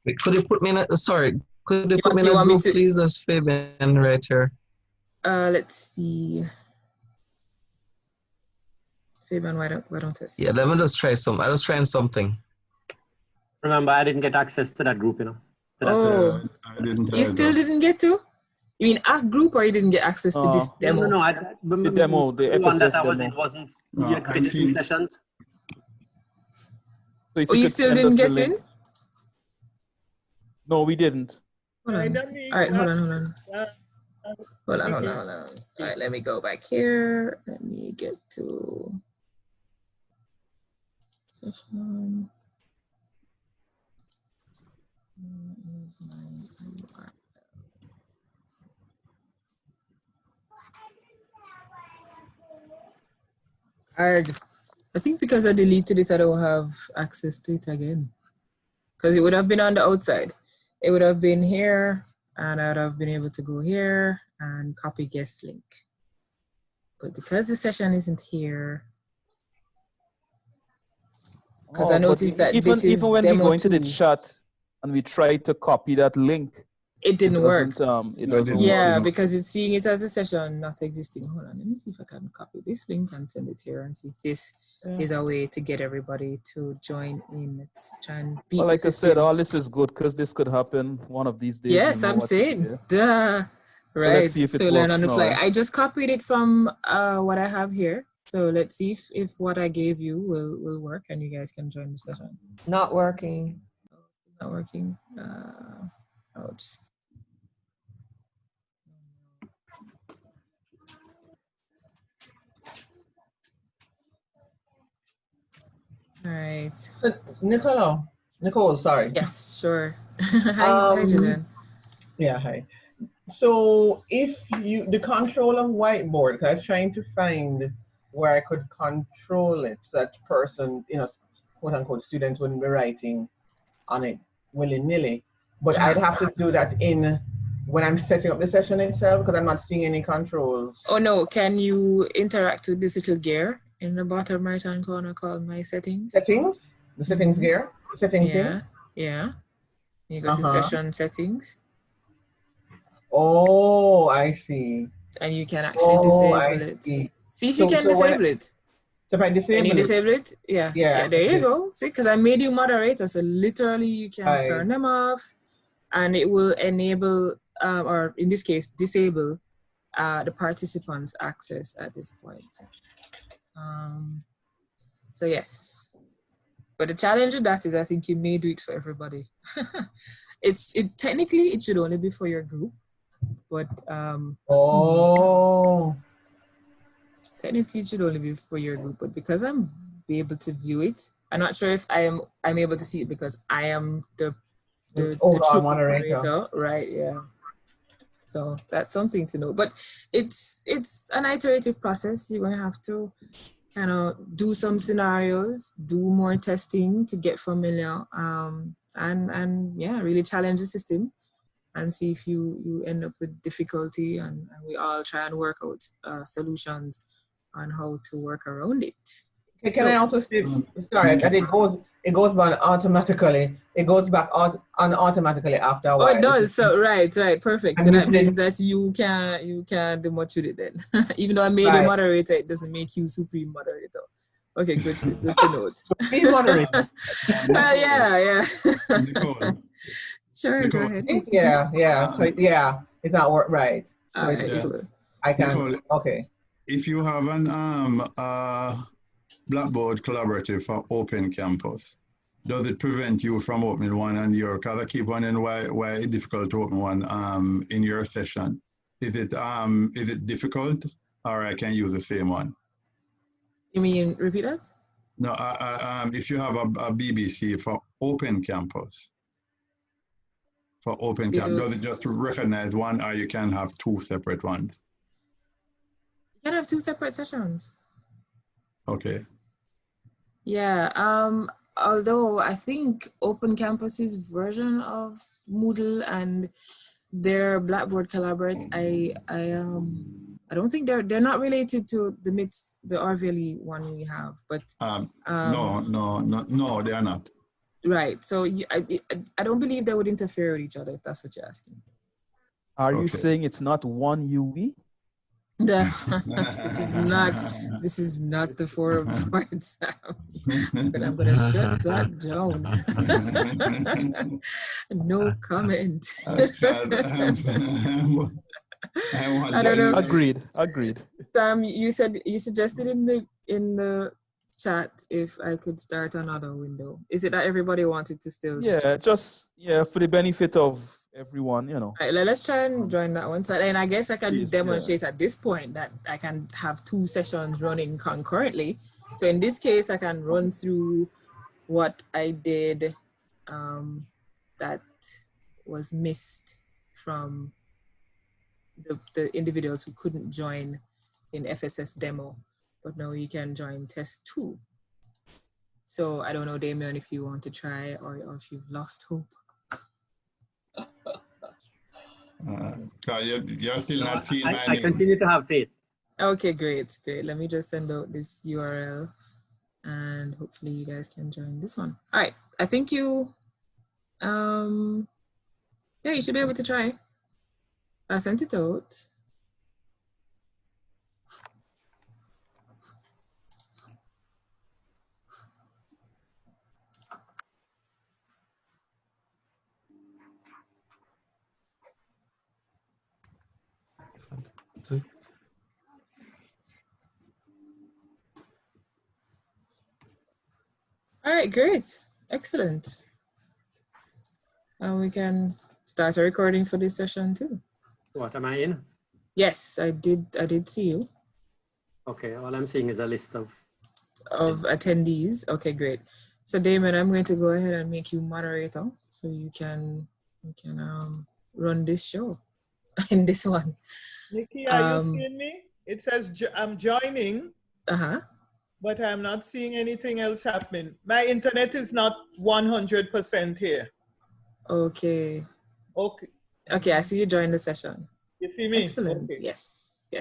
S18: Wait, could you put me in a, sorry, could you put me in a group, please, as Fabian right here?
S9: Let's see. Fabian, why don't I see?
S18: Yeah, let me just try some. I was trying something.
S12: Remember, I didn't get access to that group, you know.
S9: Oh,
S6: I didn't.
S9: You still didn't get to? You mean a group, or you didn't get access to this demo?
S12: No,
S15: the demo, the FSS demo.
S12: It wasn't created sessions.
S15: So if
S9: you still didn't get in?
S15: No, we didn't.
S9: Hold on. All right, hold on. Hold on. All right, let me go back here. Let me get to session. Where is my URL? I think because I deleted it, I don't have access to it again. Because it would have been on the outside. It would have been here, and I would have been able to go here and copy guest link. But because the session isn't here, because I noticed that this is
S15: even when we go into the
S9: 2.
S15: chat and we try to copy that link,
S9: it didn't work.
S15: It doesn't
S9: yeah,
S15: work.
S9: because it's seeing it as a session not existing. Hold on, let me see if I can copy this link and send it here and see if this is a way to get everybody to join in. Let's try and beat
S15: well, like
S9: the
S15: I
S9: system.
S15: said, all this is good because this could happen one of these days.
S9: Yes, I'm saying. Duh. Right.
S15: Let's see if it
S9: learn on the
S15: works
S9: fly.
S15: now.
S9: I just copied it from what I have here. So let's see if what I gave you will work and you guys can join the session.
S19: Not working.
S9: Not working. Ouch. All right.
S16: Nicole, sorry.
S9: Yes, sure. Hi, Julian.
S16: Yeah, hi. So if the control of whiteboard, because I was trying to find where I could control it so that person, quote unquote, students wouldn't be writing on it willy-nilly. But I'd have to do that when I'm setting up the session itself because I'm not seeing any controls.
S9: Oh no, can you interact with this little gear in the bottom right hand corner called My Settings?
S16: Settings? The settings gear? Settings here?
S9: Yeah. You go to session settings.
S16: Oh, I see.
S9: And you can actually disable it. See if you can disable it.
S16: So if I disable
S9: Can you disable it? Yeah. Yeah, there you go. See, because I made you moderator, so literally you can turn them off and it will enable, or in this case, disable the participants' access at this point. So yes. But the challenge with that is I think you may do it for everybody. Technically it should only be for your group, but technically it should only be for your group, but because I'm able to view it, I'm not sure if I'm able to see it because I am the true moderator, right? Yeah. So that's something to know. But it's an iterative process. You're gonna have to kind of do some scenarios, do more testing to get familiar, and yeah, really challenge the system and see if you end up with difficulty, and we all try and work out solutions on how to work around it.
S16: Can I also say, sorry, that it goes back automatically. It goes back automatically after a while.
S9: Oh, it does. So right, perfect. So that means that you can do much with it then. Even though I made you moderator, it doesn't make you supreme moderator. Okay, good to note.
S16: Supreme moderator.
S9: Well, yeah.
S6: Nicole.
S9: Sure,
S6: Nicole.
S9: go ahead.
S16: Yeah. It's not work right.
S9: All right, cool.
S16: I can.
S6: Nicole,
S16: okay.
S6: If you have an Blackboard collaborative for Open Campus, does it prevent you from opening one on your, because I keep wondering why it's difficult to open one in your session. Is it difficult, or I can use the same one?
S9: You mean repeat that?
S6: No, if you have a BbC for Open Campus, does it just recognize one, or you can have two separate ones?
S9: You can have two separate sessions.
S6: Okay.
S9: Yeah, although I think Open Campus's version of Moodle and their Blackboard Collaborate, I don't think they're not related to the OurVLE one we have, but
S6: no, they are not.
S9: Right. So I don't believe they would interfere with each other, if that's what you're asking.
S15: Are you saying it's not one UE?
S9: This is not the forum for exam. But I'm gonna shut that down. No comment. I don't know.
S15: Agreed.
S9: Sam, you suggested in the chat if I could start another window. Is it that everybody wanted to still?
S15: For the benefit of everyone, you know.
S9: All right, let's try and join that one. So, and I guess I can demonstrate at this point that I can have 2 sessions running concurrently. So in this case, I can run through what I did that was missed from the individuals who couldn't join in FSS demo, but now you can join test 2. So I don't know, Damien, if you want to try or if you've lost hope.
S6: You're still not seeing my name.
S12: I continue to have faith.
S9: Okay, great. Let me just send out this URL and hopefully you guys can join this one. All right, I think you should be able to try. I sent it out. All right, great. Excellent. And we can start a recording for this session too.
S12: What, am I in?
S9: Yes, I did see you.
S12: Okay, all I'm seeing is a list of
S9: attendees. Okay, great. So Damon, I'm going to go ahead and make you moderator so you can run this show in this one.
S2: Nikki, are you seeing me? It says I'm joining. But I'm not seeing anything else happening. My internet is not 100% here.
S9: Okay. Okay, I see you join the session.
S2: You see me?
S9: Excellent.
S2: Okay.
S9: Yes.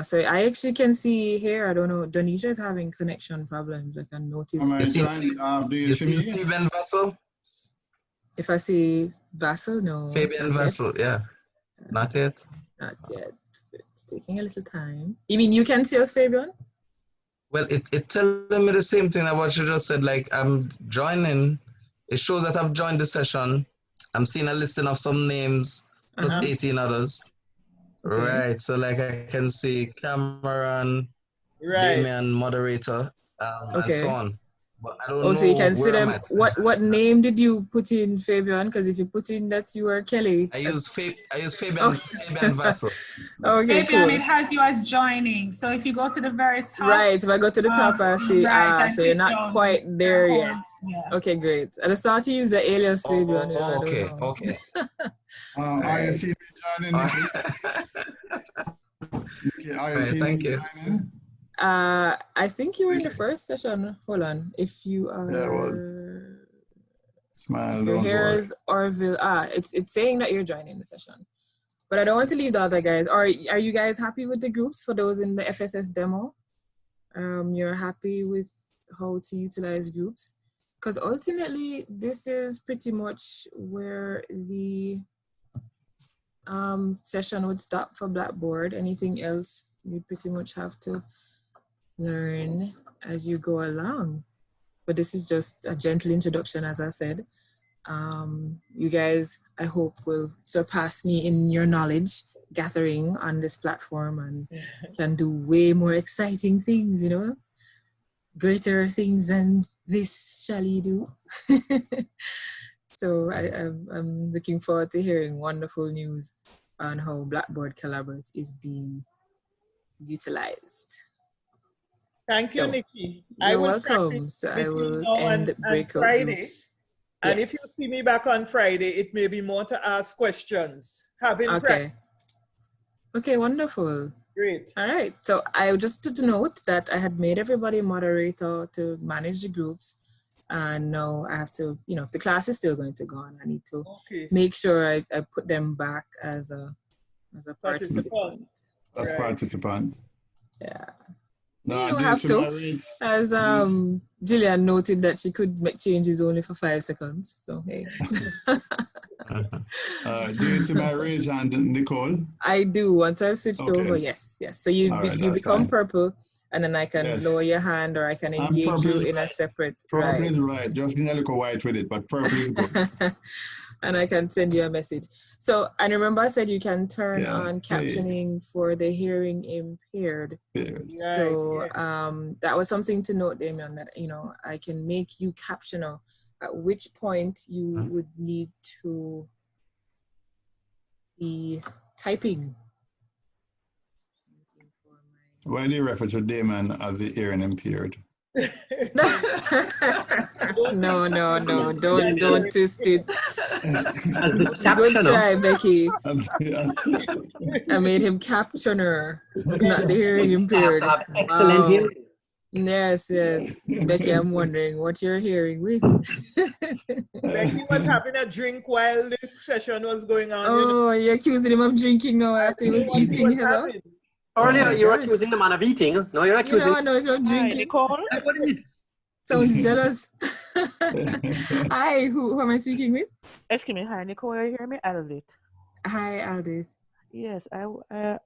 S9: So I actually can see here, I don't know, Donisha is having connection problems. I can notice.
S6: Do you see me?
S18: Fabian Vassal?
S9: If I see Vassal, no.
S18: Fabian Vassal, yeah. Not yet.
S9: Not yet. It's taking a little time. You mean you can see us, Fabian?
S18: Well, it telling me the same thing that what you just said. Like, I'm joining. It shows that I've joined the session. I'm seeing a listing of some names plus 18 others. Okay. Right. So, like, I can see Cameron, Damian, moderator, and so on. But I don't know.
S9: So you can see them. What name did you put in, Fabian? Because if you put in that you are Kelly.
S18: I use Fabian Vassal.
S9: Okay,
S13: Fabian,
S9: cool.
S13: it has you as joining. So if you go to the very top.
S9: Right, if I go to the top, I see, so you're not quite there yet.
S13: Yeah.
S9: Okay, great. At the start, you use the alias Fabian.
S18: Okay.
S6: I see me joining, Nikki.
S18: Thank you.
S9: I think you were in the first session. Hold on. If you are, your hair is OurVLE. It's saying that you're joining the session, but I don't want to leave the other guys. Are you guys happy with the groups for those in the FSS demo? You're happy with how to utilize groups? Because ultimately, this is pretty much where the session would stop for Blackboard. Anything else, you pretty much have to learn as you go along. But this is just a gentle introduction, as I said. You guys, I hope, will surpass me in your knowledge gathering on this platform and can do way more exciting things, you know, greater things than this shall you do. So I'm looking forward to hearing wonderful news on how Blackboard Collaborate is being utilized.
S2: Thank you, Nikki.
S9: You're welcome. So I will end breakout groups.
S2: And if you see me back on Friday, it may be more to ask questions. Okay, wonderful. Great.
S9: All right. So I just to note that I had made everybody a moderator to manage the groups. And now I have to, you know, if the class is still going to go on, I need to make sure I put them back as a participant.
S6: As participant.
S9: Yeah.
S6: No,
S9: you don't have to. As Jillian noted that she could make changes only for 5 seconds. So hey.
S6: Do you see my raise hand, Nicole?
S9: I do. Once I've switched over, yes. So you become purple, and then I can lower your hand, or I can engage you in a separate.
S6: Purple is right. Just need a little white with it, but purple is good.
S9: And I can send you a message. So, and remember I said you can turn on captioning for the hearing impaired. So that was something to note, Damien, that, you know, I can make you captioner at which point you would need to be typing.
S6: Why do you refer to Damon as the hearing impaired?
S9: No, don't twist it. Good try, Becky. I made him captioner, not the hearing impaired.
S12: Excellent hearing.
S9: Yes. Becky, I'm wondering what you're hearing with.
S2: Becky was having a drink while the session was going on.
S9: Oh, you're accusing him of drinking now after he was eating. Hello?
S12: Earlier, you were accusing the man of eating. No, you're accusing.
S9: No, it's not drinking.
S12: Nicole? What is it?
S9: Sounds jealous. Hi, who am I speaking with?
S19: Excuse me. Hi, Nicole. You hear me? Aldith.
S9: Hi, Aldith.
S19: Yes, I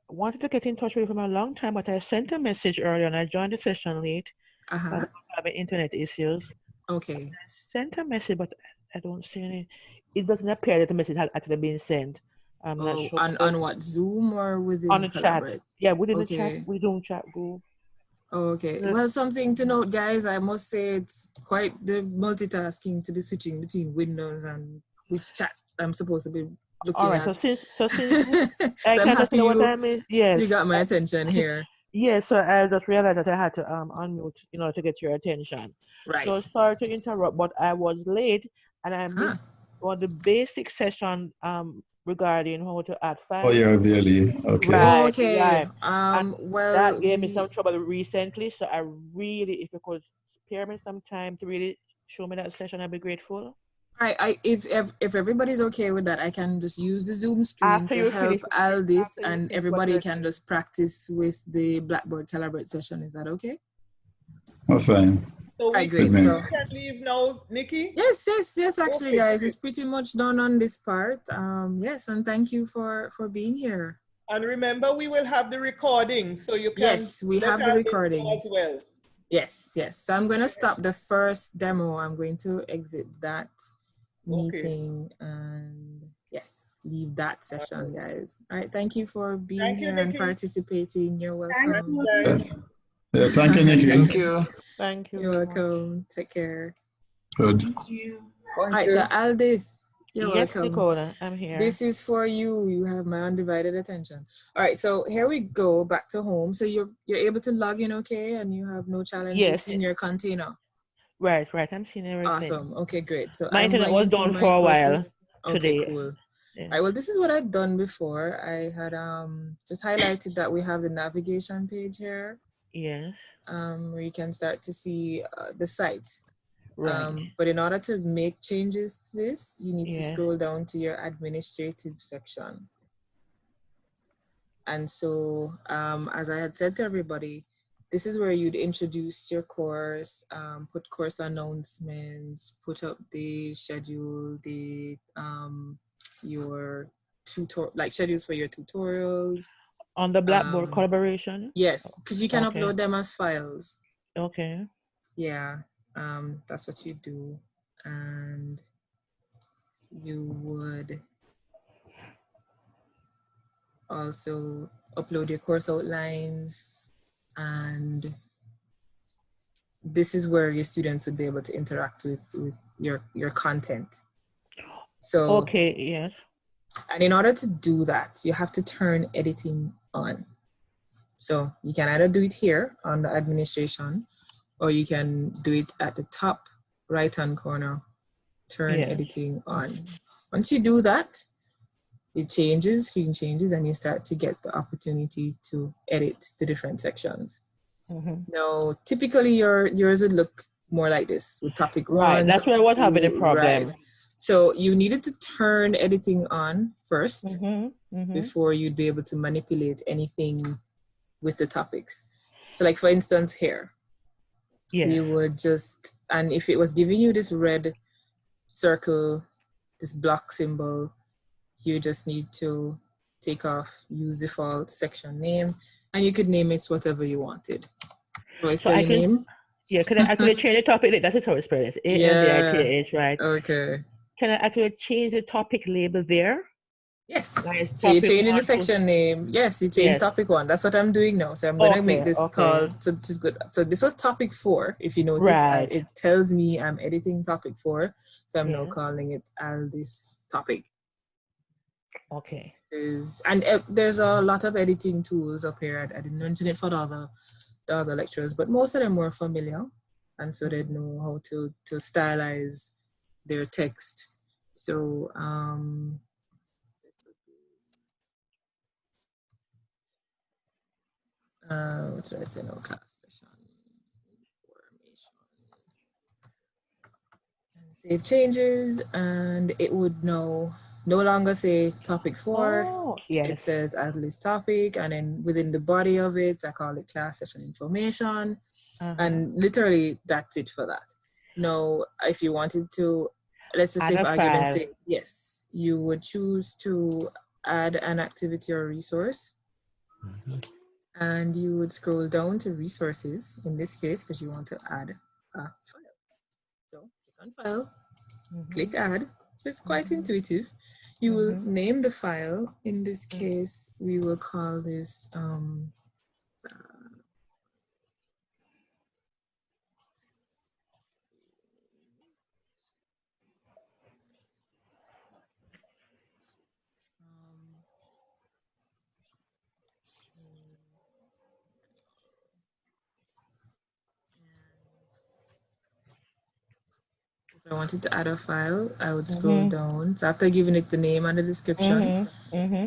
S19: wanted to get in touch with you for a long time, but I sent a message earlier and I joined the session late. I'm having internet issues.
S9: Okay.
S19: I sent a message, but I don't see any. It doesn't appear that the message has actually been sent. I'm not sure.
S9: On what, Zoom or within
S19: on the chat? Yeah, within the
S9: Okay.
S19: chat. We don't chat group.
S9: Okay. Well, something to note, guys. I must say it's quite the multitasking to be switching between Windows and which chat I'm supposed to be looking
S19: All right.
S9: at.
S19: So since
S9: So I'm happy
S19: yes,
S9: you got my attention here.
S19: Yes, so I just realized that I had to unmute, you know, to get your attention.
S9: Right.
S19: So sorry to interrupt, but I was late and I missed on the basic session regarding how to add files.
S6: Oh, yeah, really? Okay.
S19: Right,
S9: Okay.
S19: right.
S9: Well,
S19: that gave me some trouble recently, so I really, if you could spare me some time to really show me that session, I'd be grateful.
S9: If everybody's okay with that, I can just use the Zoom stream to help Aldith, and everybody can just practice with the Blackboard Collaborate session. Is that okay?
S6: That's fine.
S2: So we
S9: great.
S2: can leave now, Nikki?
S9: Yes, actually, guys, it's pretty much done on this part. Yes, and thank you for being here.
S2: And remember, we will have the recording, so you can.
S9: Yes, we have the recording
S2: as well.
S9: Yes. So I'm going to stop the first demo. I'm going to exit that meeting and leave that session, guys. All right, thank you for being here and participating. You're welcome.
S6: Yeah, thank you, Nikki.
S18: Thank you.
S19: Thank you.
S9: You're welcome. Take care.
S6: Good.
S9: Thank you. All right, so Aldith, you're welcome.
S19: Nicole, I'm here.
S9: This is for you. You have my undivided attention. All right, so here we go back to home. So you're able to log in, okay, and you have no challenges in your container.
S19: Right. I'm seeing everything.
S9: Awesome. Okay, great. So
S19: my internet was down for a while today.
S9: Okay, cool. Yeah. All right, well, this is what I'd done before. I had just highlighted that we have the navigation page here.
S19: Yes.
S9: Where you can start to see the site.
S19: Right.
S9: But in order to make changes to this, you need to scroll down to your administrative section. And so, as I had said to everybody, this is where you'd introduce your course, put course announcements, put up the schedule, your schedules for your tutorials.
S19: On the Blackboard collaboration?
S9: Yes, because you can upload them as files.
S19: Okay.
S9: Yeah, that's what you do. And you would also upload your course outlines, and this is where your students would be able to interact with your content. So
S19: okay, yes.
S9: And in order to do that, you have to turn editing on. So you can either do it here on the administration, or you can do it at the top right-hand corner, turn editing on. Once you do that, it changes, screen changes, and you start to get the opportunity to edit the different sections. Now, typically yours would look more like this with topic one.
S19: Right, that's where I was having a problem.
S9: Right. So you needed to turn editing on first before you'd be able to manipulate anything with the topics. So like for instance here, we would just, and if it was giving you this red circle, this block symbol, you just need to take off, use default section name, and you could name it whatever you wanted. So I can, name?
S19: Yeah, can I actually change the topic? That's how it's spelled. It's A-L-D-I-T-H, right?
S9: Okay.
S19: Can I actually change the topic label there?
S9: Yes.
S19: Like
S9: so you're changing the section name. Yes, you change topic 1. That's what I'm doing now. So I'm going to make this call. So this is good. So this was topic 4. If you notice, it tells me I'm editing topic 4. So I'm now calling it this topic.
S19: Okay.
S9: And there's a lot of editing tools up here. I didn't mention it for the other lecturers, but most of them were familiar, and so they know how to stylize their text. So what should I say? No, class session information. Save changes, and it would no longer say topic 4. It says at least topic, and then within the body of it, I call it class session information. And literally that's it for that. Now, if you wanted to, let's just say for argument's sake, yes, you would choose to add an activity or resource. And you would scroll down to resources in this case, because you want to add a file. So click on file, click add. So it's quite intuitive. You will name the file. In this case, we will call this if I wanted to add a file, I would scroll down. So after giving it the name and the description,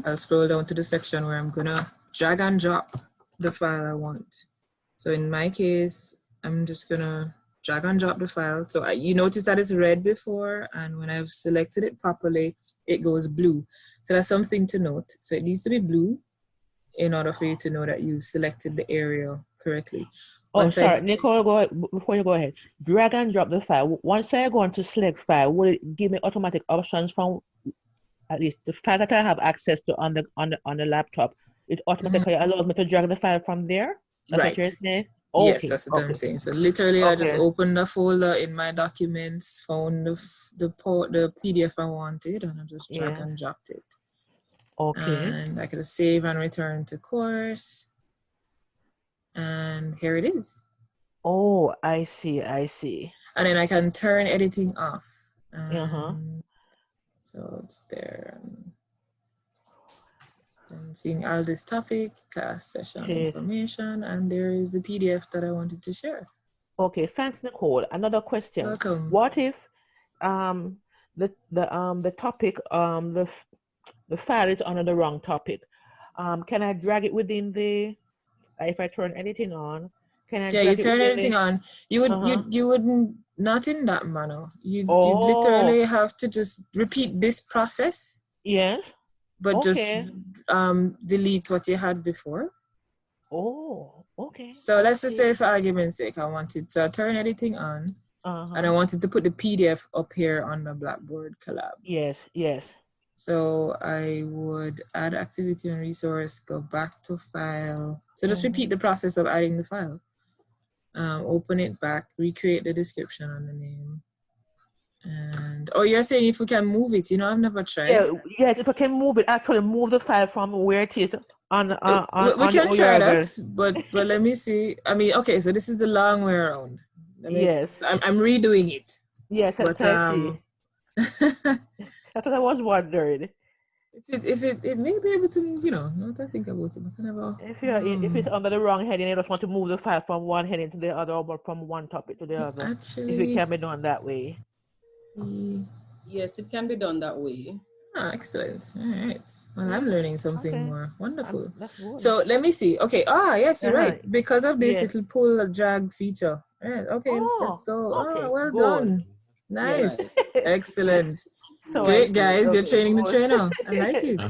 S9: I'll scroll down to the section where I'm gonna drag and drop the file I want. So in my case, I'm just gonna drag and drop the file. So you notice that it's red before, and when I've selected it properly, it goes blue. So that's something to note. So it needs to be blue in order for you to know that you selected the area correctly.
S19: Nicole, before you go ahead, drag and drop the file. Once I go on to select file, will it give me automatic options from at least the file that I have access to on the laptop? It automatically allows me to drag the file from there? That's what you're saying? Okay.
S9: Yes, that's what I'm saying. So literally, I just opened the folder in my documents, found the PDF I wanted, and I just drag and dropped it.
S19: Okay.
S9: And I could save and return to course. And here it is.
S19: Oh, I see.
S9: And then I can turn editing off. So it's there. I'm seeing all this topic, class session information, and there is the PDF that I wanted to share.
S19: Okay, thanks, Nicole. Another question.
S9: Welcome.
S19: What if the topic the file is under the wrong topic? Can I drag it within the if I turn editing on? Can I
S9: you turn editing on. You wouldn't, not in that manner. You literally have to just repeat this process.
S19: Yes.
S9: But just delete what you had before.
S19: Oh, okay.
S9: So let's just say for argument's sake, I wanted to turn editing on, and I wanted to put the PDF up here on the Blackboard Collab.
S19: Yes.
S9: So I would add activity and resource, go back to file. So just repeat the process of adding the file. Open it back, recreate the description and the name. And you're saying if we can move it? I've never tried.
S19: Yes, if I can move it, actually move the file from where it is on
S9: we can try that, but let me see. I mean, okay, so this is the long way around.
S19: Yes,
S9: I'm redoing it.
S19: Yes, but I see. That's what I was wondering.
S9: If it may be able to, not to think about it, but I never.
S19: If it's under the wrong heading, you just want to move the file from one heading to the other, or from one topic to the other.
S9: Actually,
S19: if it can be done that way.
S20: Yes, it can be done that way.
S9: Ah, excellent. All right. Well, I'm learning something more. Wonderful.
S19: That's good.
S9: So let me see. Okay. Ah, yes, you're right. Because of this
S19: Yes.
S9: little pull drag feature. All right. Okay. Let's go.
S19: Okay.
S9: Ah, well
S19: Good.
S9: done. Nice.
S19: Yes.
S9: Excellent.
S19: So
S9: Great, guys. You're
S19: Okay,
S9: training the
S19: good.
S9: trainer. I like it.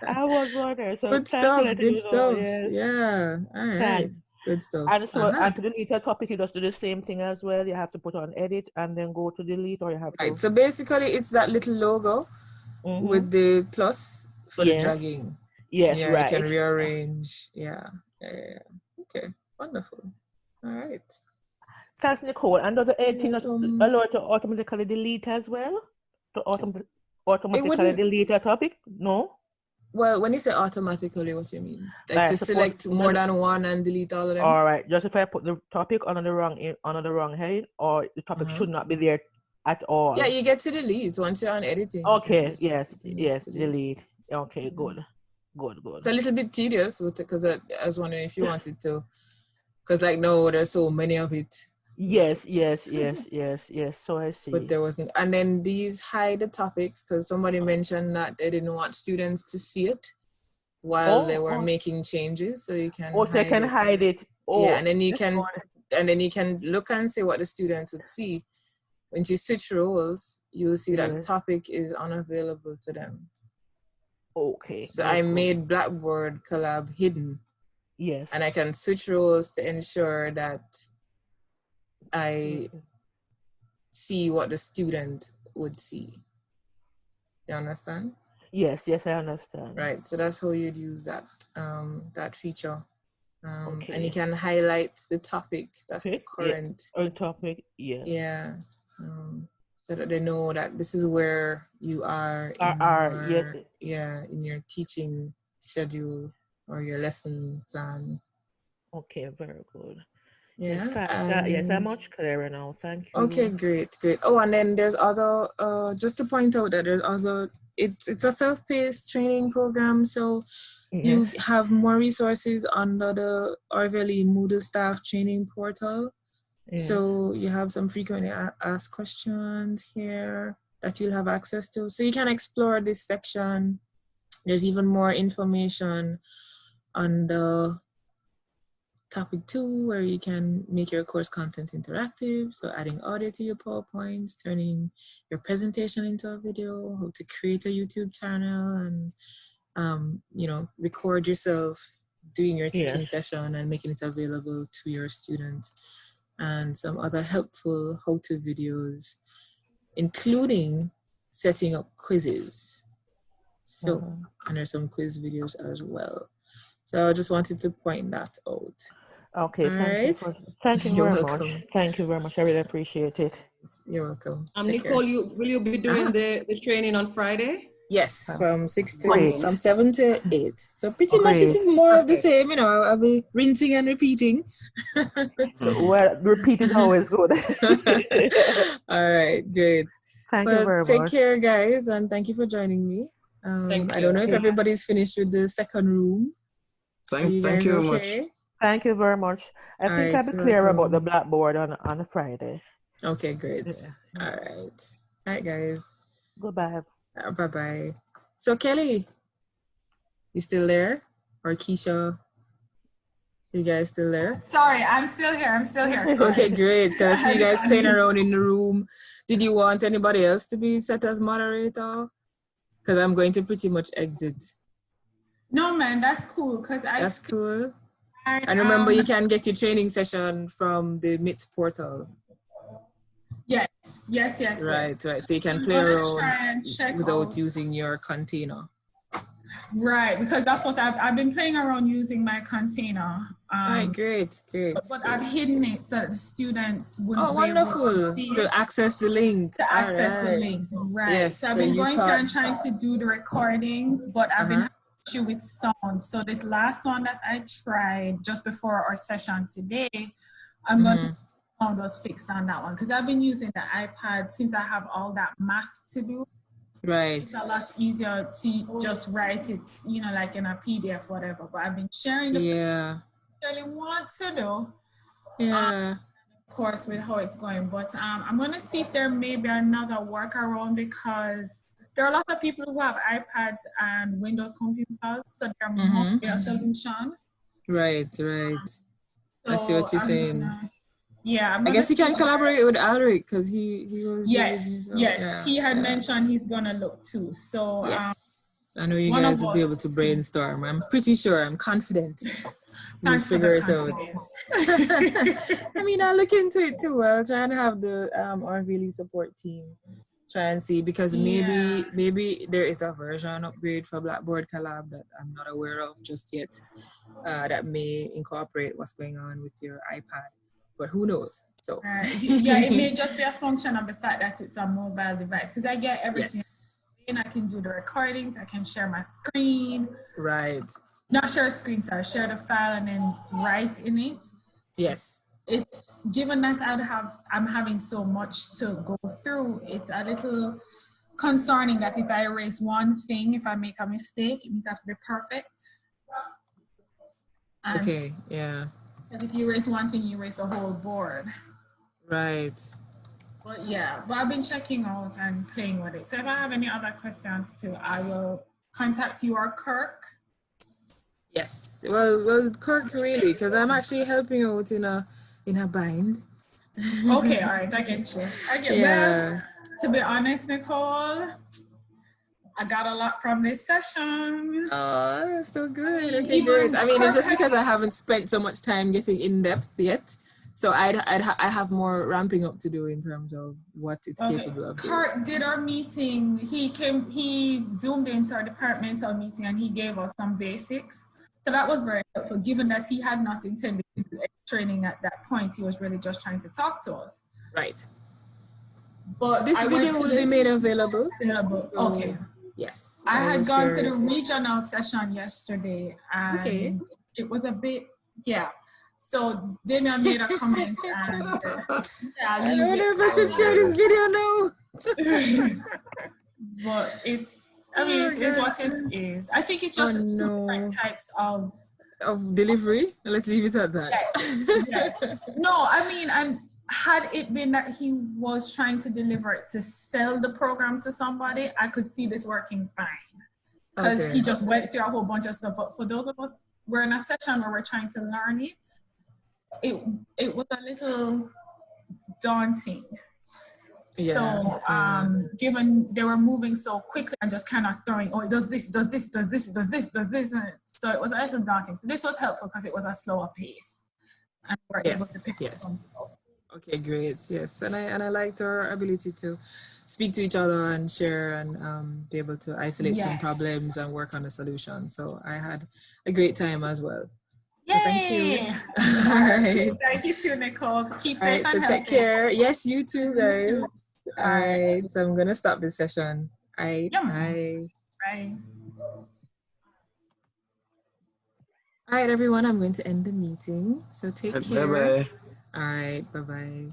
S19: I was wondering. So
S9: Good
S19: thanks for
S9: stuff.
S19: letting
S9: Good
S19: me know.
S9: stuff.
S19: Yes.
S9: Yeah. All right.
S19: Thanks.
S9: Good stuff.
S19: And so, and to delete a topic, you just do the same thing as well. You have to put on edit and then go to delete, or you have to.
S9: Right. So basically, it's that little logo with the plus for the dragging.
S19: Yes,
S9: yeah,
S19: right.
S9: You can rearrange. Yeah. Okay. Wonderful. All right.
S19: Thanks, Nicole. And does the editing allow it to automatically delete as well? To automatically delete a topic? No?
S9: Well, when you say automatically, what do you mean? Like to select more than one and delete all of them?
S19: All right. Just if I put the topic under the wrong head, or the topic should not be there at all.
S9: Yeah, you get to delete once you're on editing.
S19: Okay. Yes. Delete. Okay. Good.
S9: It's a little bit tedious because I was wondering if you wanted to, because like no, there's so many of it.
S19: Yes. So I see.
S9: But there wasn't. And then these hide the topics because somebody mentioned that they didn't want students to see it while they were making changes. So you can
S19: hide it.
S9: Yeah, and then you can look and see what the students would see. When you switch roles, you will see that the topic is unavailable to them.
S19: Okay.
S9: So I made Blackboard Collab hidden.
S19: Yes.
S9: And I can switch roles to ensure that I see what the student would see. You understand?
S19: Yes, I understand.
S9: Right. So that's how you'd use that feature. And you can highlight the topic. That's the current
S19: topic. Yeah.
S9: Yeah. So that they know that this is where you are in your teaching schedule or your lesson plan.
S19: Okay, very good.
S9: Yeah.
S19: Yes, I'm much clearer now. Thank you.
S9: Okay, great. Oh, and then there's other just to point out that there's other it's a self-paced training program, so you have more resources under the OurVLE Moodle staff training portal. So you have some frequently asked questions here that you'll have access to. So you can explore this section. There's even more information on the topic 2 where you can make your course content interactive. So adding audio to your PowerPoints, turning your presentation into a video, how to create a YouTube channel and, record yourself doing your teaching session and making it available to your students. And some other helpful how-to videos, including setting up quizzes. So, and there's some quiz videos as well. So I just wanted to point that out.
S19: Okay, thank you very much. Thank you very much. I really appreciate it.
S9: You're welcome.
S20: Nicole, will you be doing the training on Friday?
S9: Yes, from 7 to 8. So pretty much this is more of the same, I'll be rinsing and repeating.
S19: Well, repeat is always good.
S9: All right, great.
S19: Thank you very much.
S9: Take care, guys, and thank you for joining me. I don't know if everybody's finished with the second room.
S18: Thank you very much.
S19: Thank you very much. I think I'll be clear about the Blackboard on Friday.
S9: Okay, great. All right, guys.
S19: Goodbye.
S9: Bye-bye. So Kelly, you still there? Or Keisha? You guys still there?
S13: Sorry, I'm still here.
S9: Okay, great. Because I see you guys playing around in the room. Did you want anybody else to be set as moderator? Because I'm going to pretty much exit.
S13: No, man, that's cool.
S9: That's cool. And remember, you can get your training session from the MIT portal.
S13: Yes.
S9: Right. So you can play around without using your container.
S13: Right, because that's what I've been playing around using my container.
S9: Right, great.
S13: But I've hidden it so that the students wouldn't
S9: be able to see to access the link.
S13: Right. Yes. So I've been going through and trying to do the recordings, but I've been having an issue with sound. So this last one that I tried just before our session today, I'm going to sound was fixed on that one because I've been using the iPad since I have all that math to do.
S9: Right.
S13: It's a lot easier to just write it, like in a PDF, whatever. But I've been sharing the I really want to do. Of course, with how it's going. But I'm going to see if there may be another workaround because there are a lot of people who have iPads and Windows computers, so there must be a solution.
S9: Right. So I see what you're saying. I guess you can collaborate with Alric because he was.
S13: Yes. He had mentioned he's gonna look too. So
S9: yes, I know you guys will be able to brainstorm. I'm pretty sure. I'm confident. We'll figure it out. I mean, I'll look into it too. I'll try and have the OurVLE support team try and see, because maybe there is a version upgrade for Blackboard Collab that I'm not aware of just yet that may incorporate what's going on with your iPad. But who knows? So
S13: it may just be a function of the fact that it's a mobile device, because I get everything. And I can do the recordings. I can share my screen.
S9: Right.
S13: Not share screen, sorry. Share the file and then write in it.
S9: Yes.
S13: It's given that I'm having so much to go through. It's a little concerning that if I erase one thing, if I make a mistake, it means I have to be perfect. And
S9: okay. Yeah.
S13: Because if you erase one thing, you erase the whole board.
S9: Right.
S13: But I've been checking out and playing with it. So if I have any other questions too, I will contact you or Kirk.
S9: Yes. Well, Kirk really, because I'm actually helping out in a bind.
S13: Okay, all right, I get you. Well, to be honest, Nicole, I got a lot from this session.
S9: Oh, that's so good. Okay, good. I mean, it's just because I haven't spent so much time getting in depth yet. So I have more ramping up to do in terms of what it's capable of.
S13: Kurt did our meeting. He zoomed into our departmental meeting and he gave us some basics. So that was very helpful, given that he had not intended to do any training at that point. He was really just trying to talk to us.
S9: Right.
S13: But
S9: this video will be made available.
S13: Okay.
S9: Yes.
S13: I had gone to the regional session yesterday and it was a bit, So Damian made a comment and
S9: I don't know if I should share this video now.
S13: But it is what it is. I think it's just two different types of
S9: delivery. Let's leave it at that.
S13: Yes. No, I mean, and had it been that he was trying to deliver it to sell the program to somebody, I could see this working fine. Because he just went through a whole bunch of stuff. But for those of us, we're in a session where we're trying to learn it. It was a little daunting. So given they were moving so quickly and just kind of throwing, it does this. So it was a little daunting. So this was helpful because it was a slower pace. And we're able to pick up some stuff.
S9: Okay, great. Yes, and I liked our ability to speak to each other and share and be able to isolate some problems and work on a solution. So I had a great time as well.
S13: Yay!
S9: So thank you. All right.
S13: Thank you too, Nicole. Keep safe and
S9: so
S13: healthy.
S9: Take care. Yes, you too, guys. All right. So I'm gonna stop this session. All right. Bye.
S13: Bye.
S9: All right, everyone. I'm going to end the meeting. So take care.
S18: Bye-bye.
S9: All right. Bye-bye.